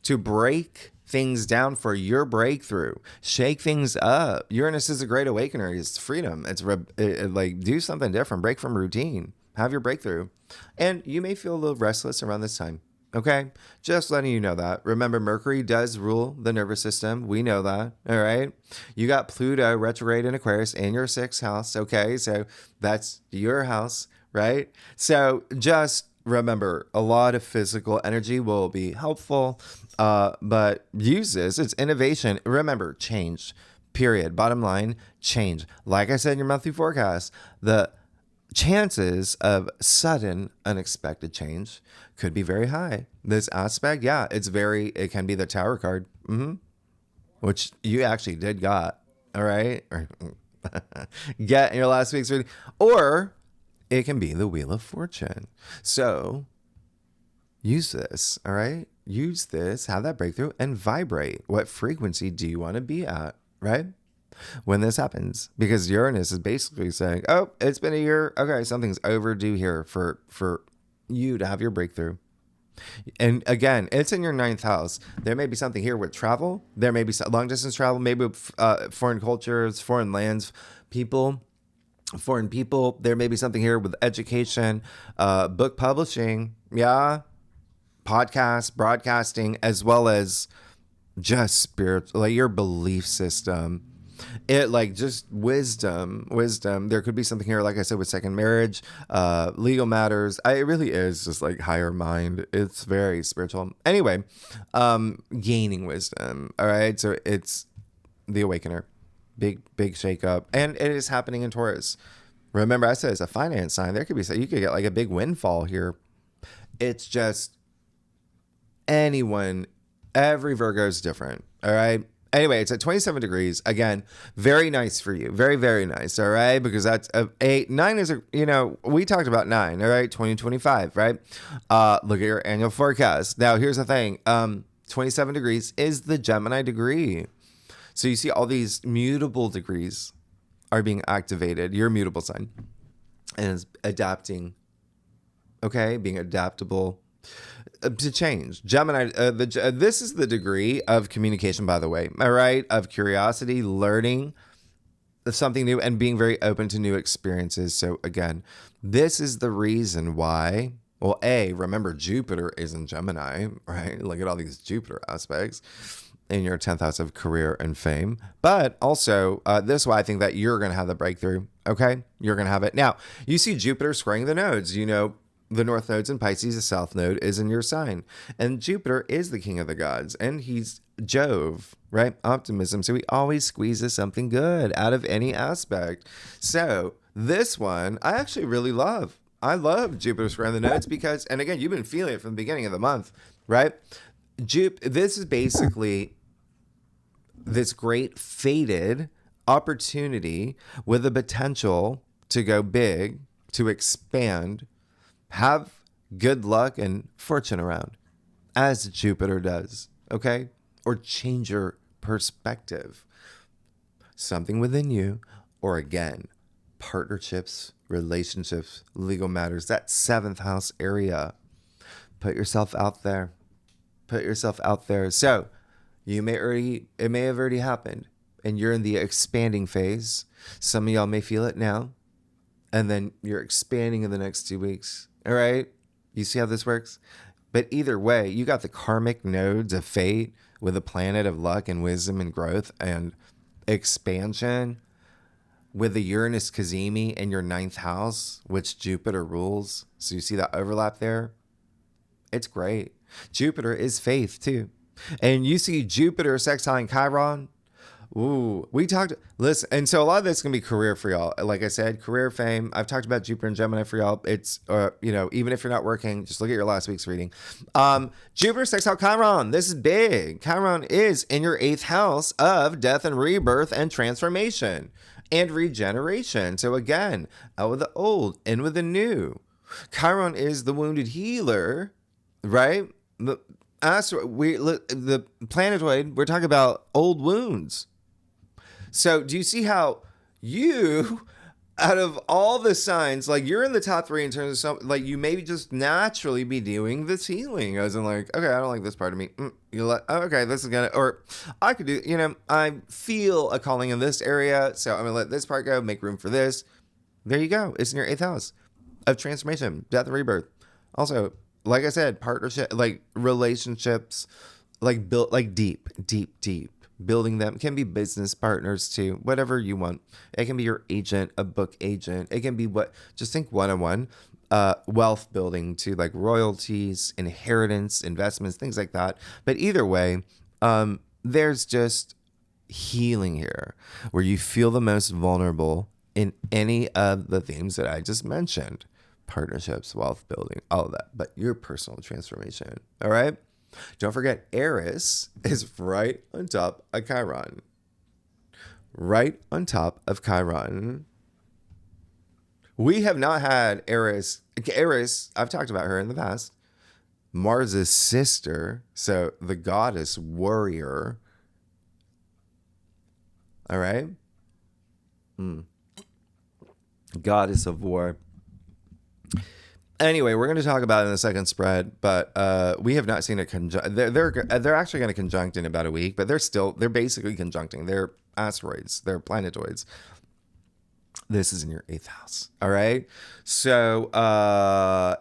S1: to break things down for your breakthrough, shake things up. Uranus is a great awakener. It's freedom. It's like do something different, break from routine, have your breakthrough. And you may feel a little restless around this time. Okay, just letting you know that. Remember, Mercury does rule the nervous system. We know that. All right. You got Pluto retrograde in Aquarius in your 6th house. Okay, so that's your house, right? So just remember, a lot of physical energy will be helpful, but use this. It's innovation. Remember, change. Period. Bottom line, change. Like I said in your monthly forecast, the chances of sudden unexpected change could be very high. This aspect, yeah, it can be the Tower card, which you actually did got, all right? Get in your last week's reading. Or it can be the Wheel of Fortune. So use this, all right? Use this, have that breakthrough, and vibrate. What frequency do you want to be at, right? When this happens, because Uranus is basically saying, oh, it's been a year. Okay, something's overdue here for you to have your breakthrough. And again, it's in your 9th house. There may be something here with travel. There may be long distance travel, maybe foreign cultures, foreign lands, foreign people. There may be something here with education, book publishing, yeah, podcasts, broadcasting, as well as just spiritual, like your belief system. It like just wisdom. There could be something here, like I said, with second marriage, legal matters. It really is just like higher mind. It's very spiritual. Anyway, gaining wisdom. All right. So it's the awakener, big shake up. And it is happening in Taurus. Remember, I said it's a finance sign. There could be, you could get like a big windfall here. It's just every Virgo is different. All right. Anyway, it's at 27 degrees. Again, very nice for you. Very, very nice. All right. Because that's 9 is, we talked about 9. All right. 2025. Right. Look at your annual forecast. Now, here's the thing. 27 degrees is the Gemini degree. So you see all these mutable degrees are being activated. Your mutable sign and is adapting. Okay. Being adaptable to change. Gemini, this is the degree of communication, by the way, all right, of curiosity, learning something new, and being very open to new experiences. So again, this is the reason why, well, remember Jupiter is in Gemini, right? Look at all these Jupiter aspects in your 10th house of career and fame. But also, this is why I think that you're going to have the breakthrough, okay? You're going to have it. Now, you see Jupiter squaring the nodes, the North Node's in Pisces, the South Node is in your sign. And Jupiter is the king of the gods. And he's Jove, right? Optimism. So he always squeezes something good out of any aspect. So this one, I actually really love. I love Jupiter squaring the nodes because, and again, you've been feeling it from the beginning of the month, right? This is basically this great fated opportunity with the potential to go big, to expand, have good luck and fortune around, as Jupiter does, okay? Or change your perspective. Something within you, or again, partnerships, relationships, legal matters, that 7th house area. Put yourself out there. So it may have already happened, and you're in the expanding phase. Some of y'all may feel it now, and then you're expanding in the next 2 weeks. All right. You see how this works? But either way, you got the karmic nodes of fate with a planet of luck and wisdom and growth and expansion with the Uranus Cazimi in your 9th house, which Jupiter rules. So you see that overlap there? It's great. Jupiter is faith too. And you see Jupiter sextile Chiron Ooh, we talked. Listen, and so a lot of this is gonna be career for y'all. Like I said, career fame. I've talked about Jupiter and Gemini for y'all. It's, even if you're not working, just look at your last week's reading. Jupiter sextile Chiron. This is big. Chiron is in your 8th house of death and rebirth and transformation and regeneration. So again, out with the old, in with the new. Chiron is the wounded healer, right? The planetoid. We're talking about old wounds. So do you see how you, out of all the signs, like you're in the top 3 in terms of some, like you maybe just naturally be doing this healing, as in like, okay, I don't like this part of me. You're like, oh, okay, this is gonna, or I could do, I feel a calling in this area, so I'm gonna let this part go, make room for this. There you go. It's in your 8th house of transformation, death and rebirth. Also, like I said, partnership, like relationships, like built, like deep. Building them can be business partners too, whatever you want. It can be your agent, a book agent. It can be just think one-on-one, wealth building to like royalties, inheritance, investments, things like that. But either way, there's just healing here where you feel the most vulnerable in any of the themes that I just mentioned. Partnerships, wealth building, all of that, but your personal transformation. All right. Don't forget, Eris is right on top of Chiron. Right on top of Chiron. We have not had Eris. Eris, I've talked about her in the past. Mars' sister, so the goddess warrior. All right? Goddess of war. Anyway, we're going to talk about it in the second spread, but we have not seen it conjunct. They're actually going to conjunct in about a week, but they're basically conjuncting. They're asteroids. They're planetoids. This is in your 8th house. All right. So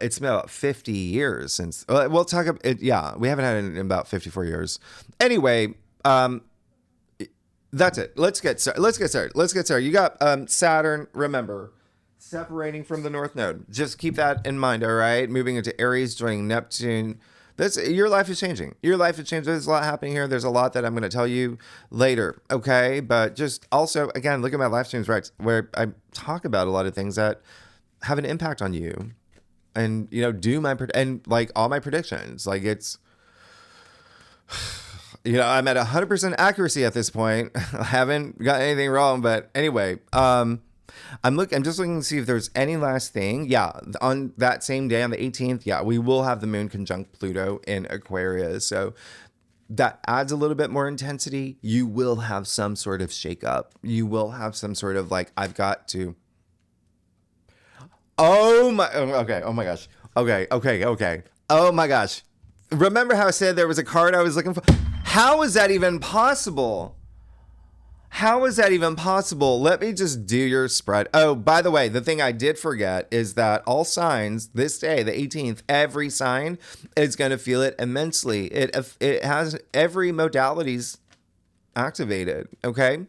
S1: it's been about 50 years since. We'll talk about it. Yeah, we haven't had it in about 54 years. Anyway, that's it. Let's get started. You got Saturn. Remember, separating from the North Node. Just keep that in mind, all right? Moving into Aries, joining Neptune. Your life is changing. Your life is changing. There's a lot happening here. There's a lot that I'm going to tell you later, okay? But just also, again, look at my live streams, right, where I talk about a lot of things that have an impact on you. And, do like all my predictions. Like it's, I'm at 100% accuracy at this point. I haven't got anything wrong, but anyway, I'm just looking to see if there's any last thing. Yeah, on that same day, on the 18th, yeah, we will have the moon conjunct Pluto in Aquarius. So that adds a little bit more intensity. You will have some sort of shakeup. You will have some sort of like, I've got to. Okay. Oh my gosh. Okay. Oh my gosh. Remember how I said there was a card I was looking for? How is that even possible? How is that even possible? Let me just do your spread. Oh, by the way, the thing I did forget is that all signs this day, the 18th, every sign is going to feel it immensely. It has every modalities activated, okay?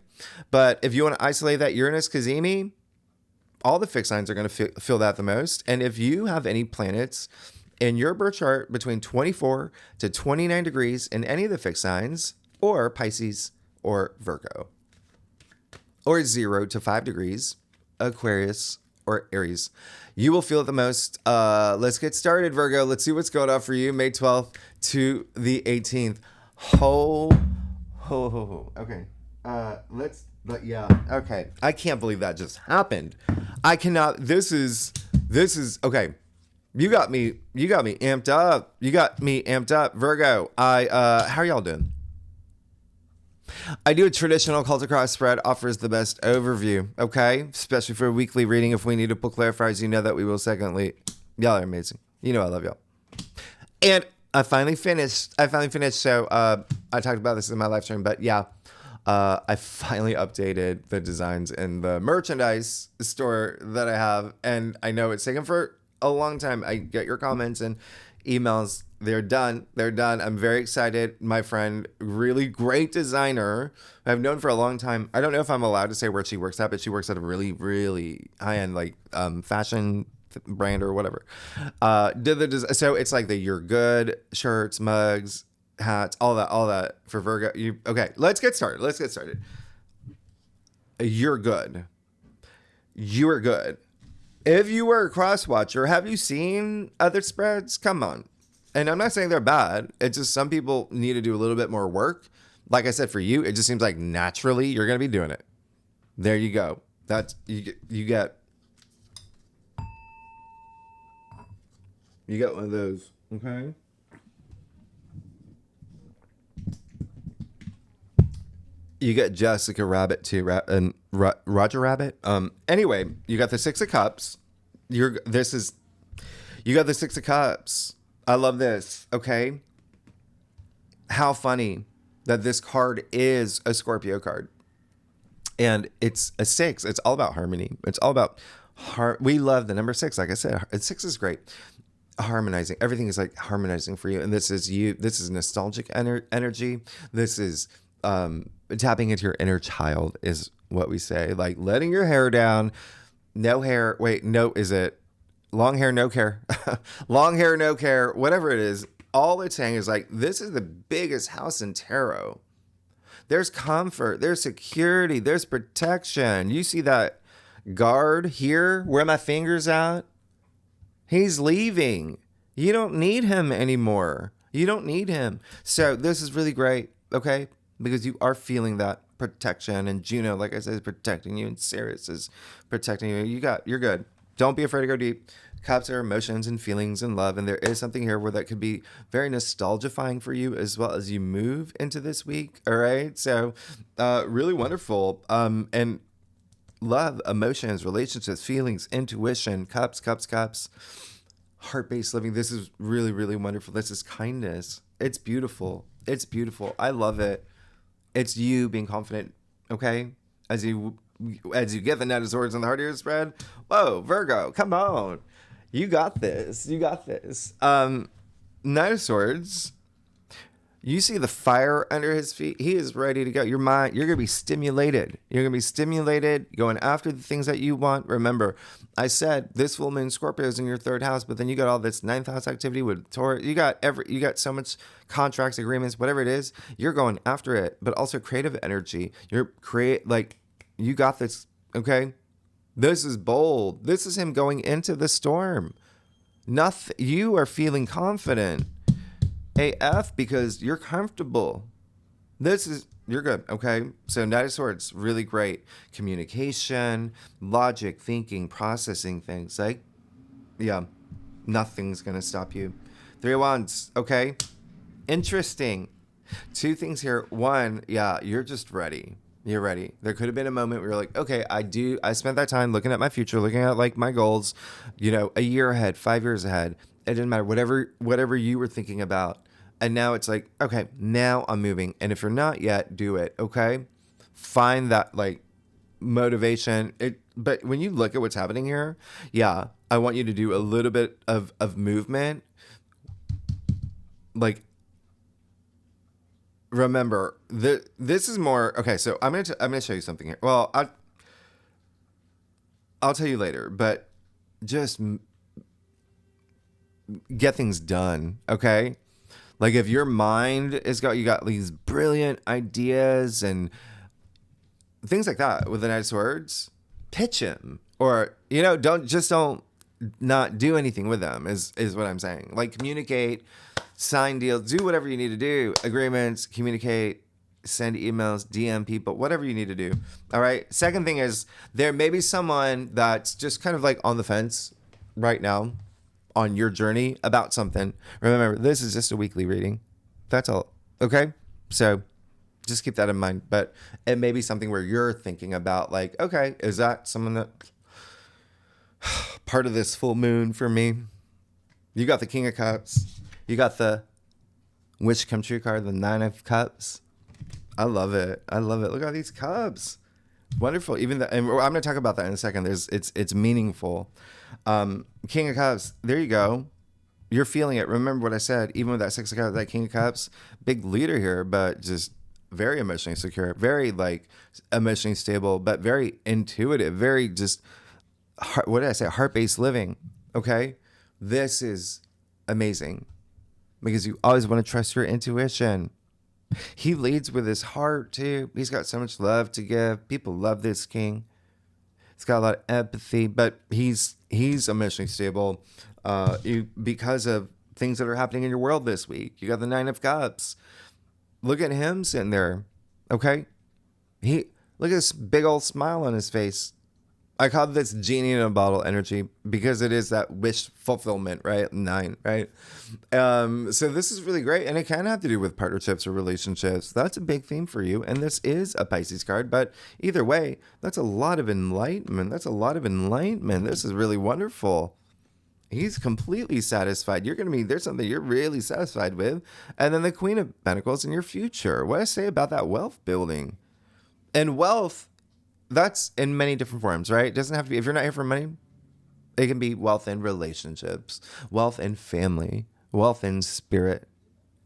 S1: But if you want to isolate that Uranus Cazimi, all the fixed signs are going to feel that the most. And if you have any planets in your birth chart between 24 to 29 degrees in any of the fixed signs, or Pisces or Virgo, or 0 to 5 degrees, Aquarius or Aries, you will feel it the most. Let's get started, Virgo. Let's see what's going on for you, May 12th to the 18th. Okay. Okay. I can't believe that just happened. I cannot. This is okay. You got me amped up. Virgo. How are y'all doing? I do a traditional cult across spread, offers the best overview, okay? Especially for a weekly reading. If we need to pull clarifiers, you know that we will. Secondly, y'all are amazing. You know I love y'all. And I finally finished. So I talked about this in my live stream, but yeah, I finally updated the designs in the merchandise store that I have. And I know it's taken for a long time. I get your comments and emails. They're done. I'm very excited. My friend, really great designer, I've known for a long time. I don't know if I'm allowed to say where she works at, but she works at a really, really high-end like fashion brand or whatever. So it's like the You're Good shirts, mugs, hats, all that for Virgo. Okay, let's get started. you're good. You are good. If you were a cross watcher, have you seen other spreads? Come on. And I'm not saying they're bad. It's just some people need to do a little bit more work. Like I said, for you, it just seems like naturally you're going to be doing it. There you go. That's you get one of those. Okay. You get Jessica Rabbit too, and Roger Rabbit. Anyway, you got the Six of Cups. You got the Six of Cups. I love this. Okay. How funny that this card is a Scorpio card, and it's a 6. It's all about harmony. It's all about we love the number 6. Like I said, 6 is great. Harmonizing. Everything is like harmonizing for you, and this is you. This is nostalgic energy. This is tapping into your inner child is what we say. Like letting your hair down. No hair. Wait, no, is it long hair, no care? Long hair, no care. Whatever it is. All it's saying is like, this is the biggest house in tarot. There's comfort. There's security. There's protection. You see that guard here where my finger's at? He's leaving. You don't need him anymore. You don't need him. So this is really great. Okay. Because you are feeling that protection, and Juno, like I said, is protecting you, and Ceres is protecting you. You're good. Don't be afraid to go deep. Cups are emotions and feelings and love, and there is something here where that could be very nostalgifying for you as well as you move into this week. All right, so really wonderful. And love, emotions, relationships, feelings, intuition, cups, heart-based living. This is really, really wonderful. This is kindness. It's beautiful. It's beautiful. I love it. It's you being confident, okay? As you get the Knight of Swords on the heart of your spread. Whoa, Virgo, come on. You got this. You got this. Knight of Swords. You see the fire under his feet. He is ready to go. Your mind, you're going to be stimulated. You're going to be stimulated, going after the things that you want. Remember, I said this full moon Scorpio is in your 3rd house, but then you got all this 9th house activity with Taurus. You got so much contracts, agreements, whatever it is. You're going after it, but also creative energy. You got this. Okay, this is bold. This is him going into the storm. Nothing. You are feeling confident. AF because you're comfortable. You're good, okay? So Knight of Swords, really great. Communication, logic, thinking, processing things. Like, yeah, nothing's going to stop you. 3 of Wands, okay? Interesting. 2 things here. 1, yeah, you're just ready. You're ready. There could have been a moment where you're like, okay, I spent that time looking at my future, looking at like my goals, a year ahead, 5 years ahead. It didn't matter, whatever you were thinking about. And now it's like, okay, now I'm moving. And if you're not yet, do it, okay? Find that like motivation. But when you look at what's happening here, yeah, I want you to do a little bit of movement. Like, remember, this is more, okay, so I'm gonna show you something here. Well, I'll tell you later, but just get things done, okay? Like if your mind you got these brilliant ideas and things like that with the Knight of Swords, pitch him, or don't not do anything with them is what I'm saying. Like communicate, sign deals, do whatever you need to do, agreements, communicate, send emails, DM people, whatever you need to do. All right. Second thing is there may be someone that's just kind of like on the fence right now on your journey about something. Remember, this is just a weekly reading. That's all. Okay. So just keep that in mind. But it may be something where you're thinking about like, okay, is that someone that part of this full moon for me? You got the King of Cups. You got the Wish Come True card, the 9 of Cups. I love it. I love it. Look at these cups. Wonderful. Even and I'm going to talk about that in a second. It's meaningful. King of Cups. There you go. You're feeling it. Remember what I said. Even with that 6 of Cups, that King of Cups, big leader here, but just very emotionally secure, very like emotionally stable, but very intuitive, very just what did I say? Heart-based living. Okay. This is amazing because you always want to trust your intuition. He leads with his heart too. He's got so much love to give. People love this king. He's got a lot of empathy, but he's emotionally stable because of things that are happening in your world this week. You got the Nine of Cups. Look at him sitting there. Okay, he look at this big old smile on his face. I call this genie in a bottle energy because it is that wish fulfillment, right? Nine, right? So this is really great. And it can have to do with partnerships or relationships. That's a big theme for you. And this is a Pisces card. But either way, that's a lot of enlightenment. That's a lot of enlightenment. This is really wonderful. He's completely satisfied. You're going to be, there's something you're really satisfied with. And then the Queen of Pentacles in your future. What I say about that wealth building. And wealth, that's in many different forms, right? It doesn't have to be, if you're not here for money, it can be wealth in relationships, wealth in family, wealth in spirit,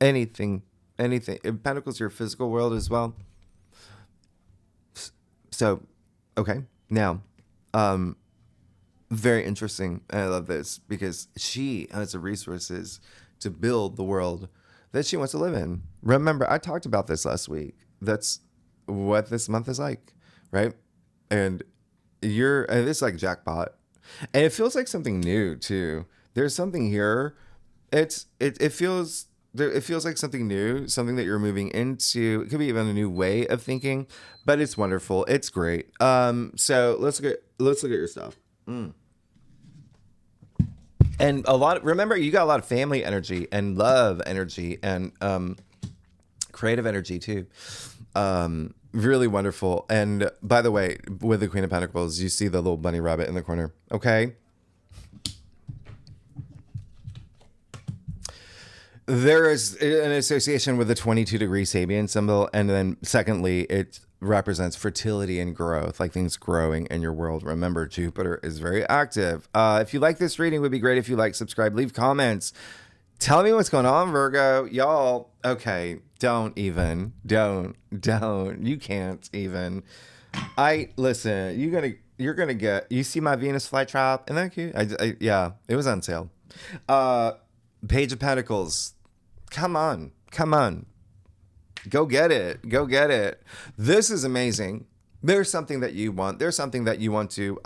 S1: anything. Pentacles, your physical world as well. So, okay. Now, very interesting. I love this because she has the resources to build the world that she wants to live in. Remember, I talked about this last week. That's what this month is like, right? And this is like jackpot, and it feels like something new too. There's something here. It feels like something new, something that you're moving into. It could be even a new way of thinking, but it's wonderful. It's great. So let's look at your stuff. And remember, you got a lot of family energy and love energy and creative energy too. Really wonderful. And by the way, with the Queen of Pentacles, you see the little bunny rabbit in the corner. Okay. There is an association with the 22-degree Sabian symbol. And then secondly, it represents fertility and growth, like things growing in your world. Remember, Jupiter is very active. If you like this reading, it would be great if you like, subscribe, leave comments. Tell me what's going on, Virgo. Y'all, okay, don't. You can't even. Listen, you're gonna get, you see my Venus flytrap? Isn't that cute? Yeah, it was on sale. Page of Pentacles. Come on. Go get it. This is amazing. There's something that you want. There's something that you want to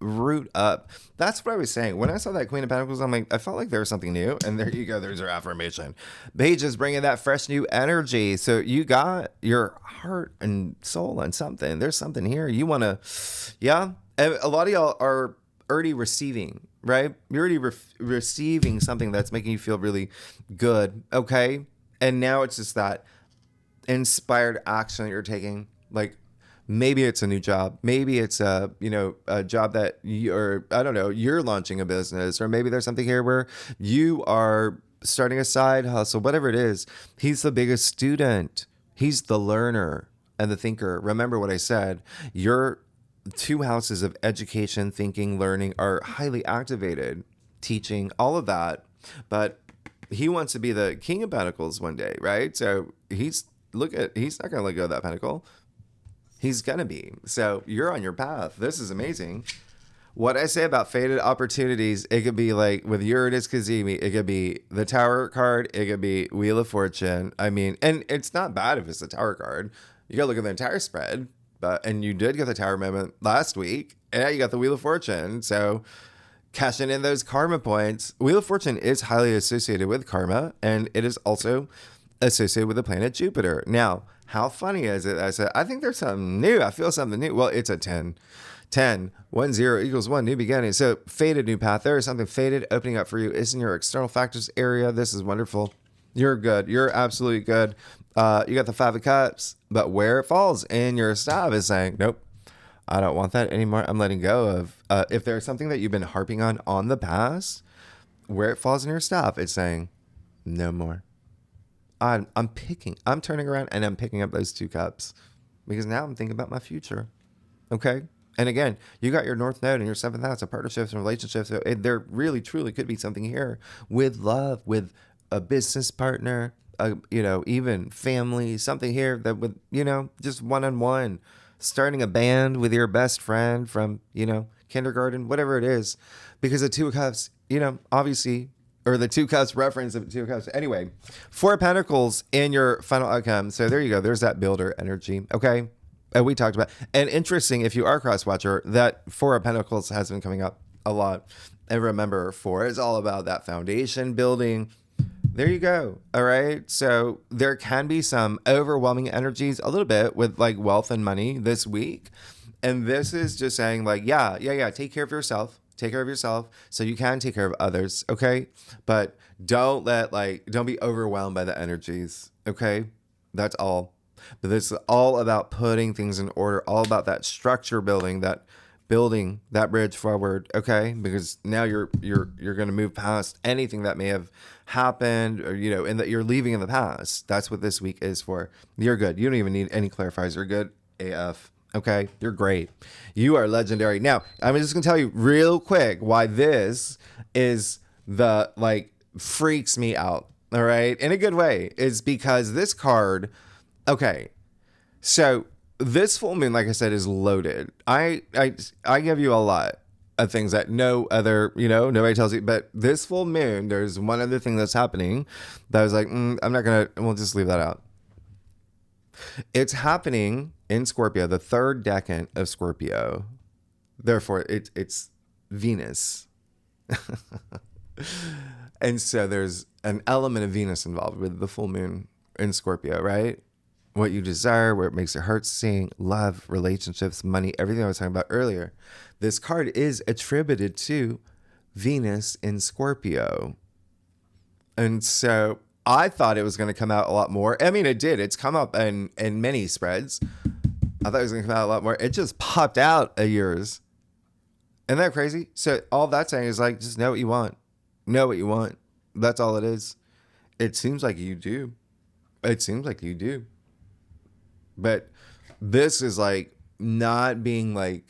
S1: root up. That's what I was saying. When I saw that Queen of Pentacles, I'm like, I felt like there was something new. And there you go. There's your affirmation. Page is bringing that fresh new energy. So you got your heart and soul and something. There's something here. You want to, yeah. And a lot of y'all are already receiving, right? You're already receiving something that's making you feel really good. Okay. And now it's just that inspired action that you're taking. Like, maybe it's a new job. Maybe it's a job that you're launching a business, or maybe there's something here where you are starting a side hustle, whatever it is. He's the biggest student. He's the learner and the thinker. Remember what I said. Your two houses of education, thinking, learning are highly activated, teaching, all of that. But he wants to be the King of Pentacles one day, right? So he's not going to let go of that pentacle. He's going to be. So you're on your path. This is amazing. What I say about fated opportunities, it could be like with Uranus Kazemi, it could be the Tower card, it could be Wheel of Fortune. I mean, and it's not bad if it's the Tower card. You got to look at the entire spread. And you did get the Tower moment last week. And you got the Wheel of Fortune. So cashing in those karma points. Wheel of Fortune is highly associated with karma. And it is also associated with the planet Jupiter. Now, how funny is it? I said, I think there's something new. I feel something new. Well, it's a 10. 10, 1, 0 equals 1, new beginning. So fated new path. There is something fated opening up for you. It's in your external factors area. This is wonderful. You're good. You're absolutely good. You got the Five of Cups, but where it falls in your staff is saying, nope, I don't want that anymore. I'm letting go of, if there's something that you've been harping on the past, where it falls in your staff, it's saying, no more. I'm turning around and I'm picking up those 2 cups because now I'm thinking about my future. Okay. And again, you got your North Node and your 7th house of partnerships and relationships. So there really, truly could be something here with love, with a business partner, even family, something here that would, just one-on-one, starting a band with your best friend from, kindergarten, whatever it is, because the 2 of Cups, obviously or the two cups reference of two cups. Anyway, Four of Pentacles in your final outcome. So there you go. There's that builder energy. Okay. And we talked about, and interesting, if you are cross watcher, that Four of Pentacles has been coming up a lot. And remember, four is all about that foundation building. There you go. All right. So there can be some overwhelming energies a little bit with like wealth and money this week. And this is just saying like, yeah. Take care of yourself. Take care of yourself so you can take care of others. Okay. But don't be overwhelmed by the energies. Okay. That's all. But this is all about putting things in order, all about that structure building that bridge forward. Okay. Because now you're going to move past anything that may have happened or, and that you're leaving in the past. That's what this week is for. You're good. You don't even need any clarifiers. You're good AF. Okay, you're great. You are legendary. Now, I'm just going to tell you real quick why this is freaks me out. All right, in a good way. Is because this card, okay, so this full moon, like I said, is loaded. I give you a lot of things that no other, nobody tells you. But this full moon, there's one other thing that's happening that I was like, we'll just leave that out. It's happening in Scorpio, the third decan of Scorpio. Therefore, it's Venus. And so there's an element of Venus involved with the full moon in Scorpio, right? What you desire, where it makes your heart sing, love, relationships, money, everything I was talking about earlier. This card is attributed to Venus in Scorpio. And so I thought it was going to come out a lot more. I mean, it did. It's come up in many spreads. I thought it was going to come out a lot more. It just popped out of yours. Isn't that crazy? So all that's saying is like, just know what you want. Know what you want. That's all it is. It seems like you do. It seems like you do. But this is like not being like,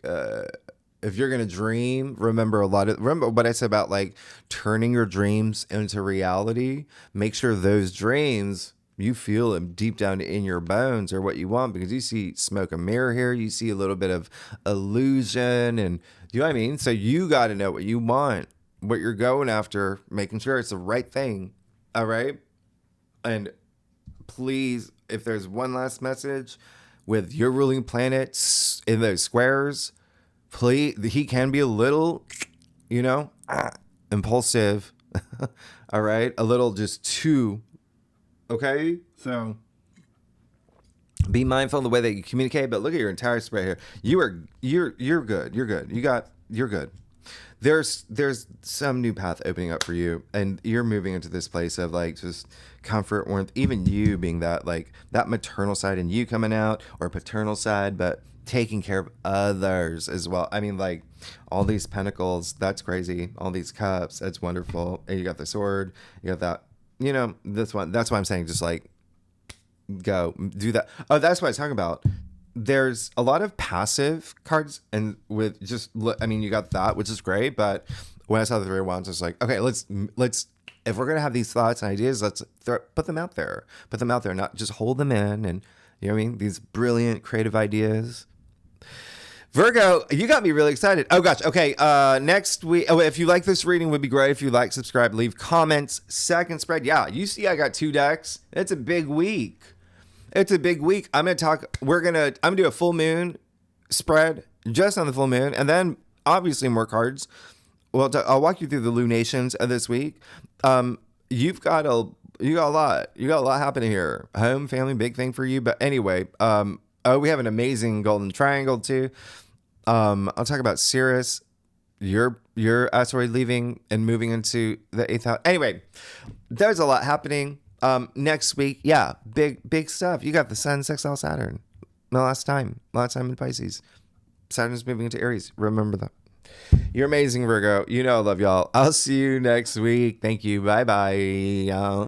S1: if you're going to dream, remember what I said about like turning your dreams into reality. Make sure those dreams, you feel them deep down in your bones, or what you want, because you see smoke and mirror here. You see a little bit of illusion, and you know what I mean? So you got to know what you want, what you're going after, making sure it's the right thing. All right. And please, if there's one last message with your ruling planets in those squares, please, he can be a little, impulsive. All right. A little just too. Okay. So be mindful of the way that you communicate, but look at your entire spread here. You're good. You're good. You're good. There's some new path opening up for you, and you're moving into this place of like just comfort, warmth, even you being that like that maternal side and you coming out, or paternal side, but taking care of others as well. I mean, like all these pentacles, that's crazy. All these cups, that's wonderful. And you got the sword, you got that, this one. That's why I'm saying just like go do that. Oh, that's what I was talking about. There's a lot of passive cards, and with you got that, which is great. But when I saw the Three of Wands, I was like, okay, let's if we're gonna have these thoughts and ideas, let's put them out there. Put them out there, not just hold them in. And you know what I mean? These brilliant creative ideas. Virgo, you got me really excited. Oh gosh. Okay. Next week. Oh, if you like this reading, would be great if you like, subscribe, leave comments. Second spread. Yeah. You see, I got 2 decks. It's a big week. It's a big week. I'm going to do a full moon spread just on the full moon. And then obviously more cards. Well, I'll walk you through the lunations of this week. You got a lot. You got a lot happening here. Home, family, big thing for you. But anyway, we have an amazing golden triangle too. I'll talk about Sirius, your asteroid leaving and moving into the 8th house. Anyway, there's a lot happening. Next week, yeah, big stuff. You got the Sun sextile Saturn. Last time in Pisces. Saturn's moving into Aries. Remember that. You're amazing, Virgo. I love y'all. I'll see you next week. Thank you. Bye-bye.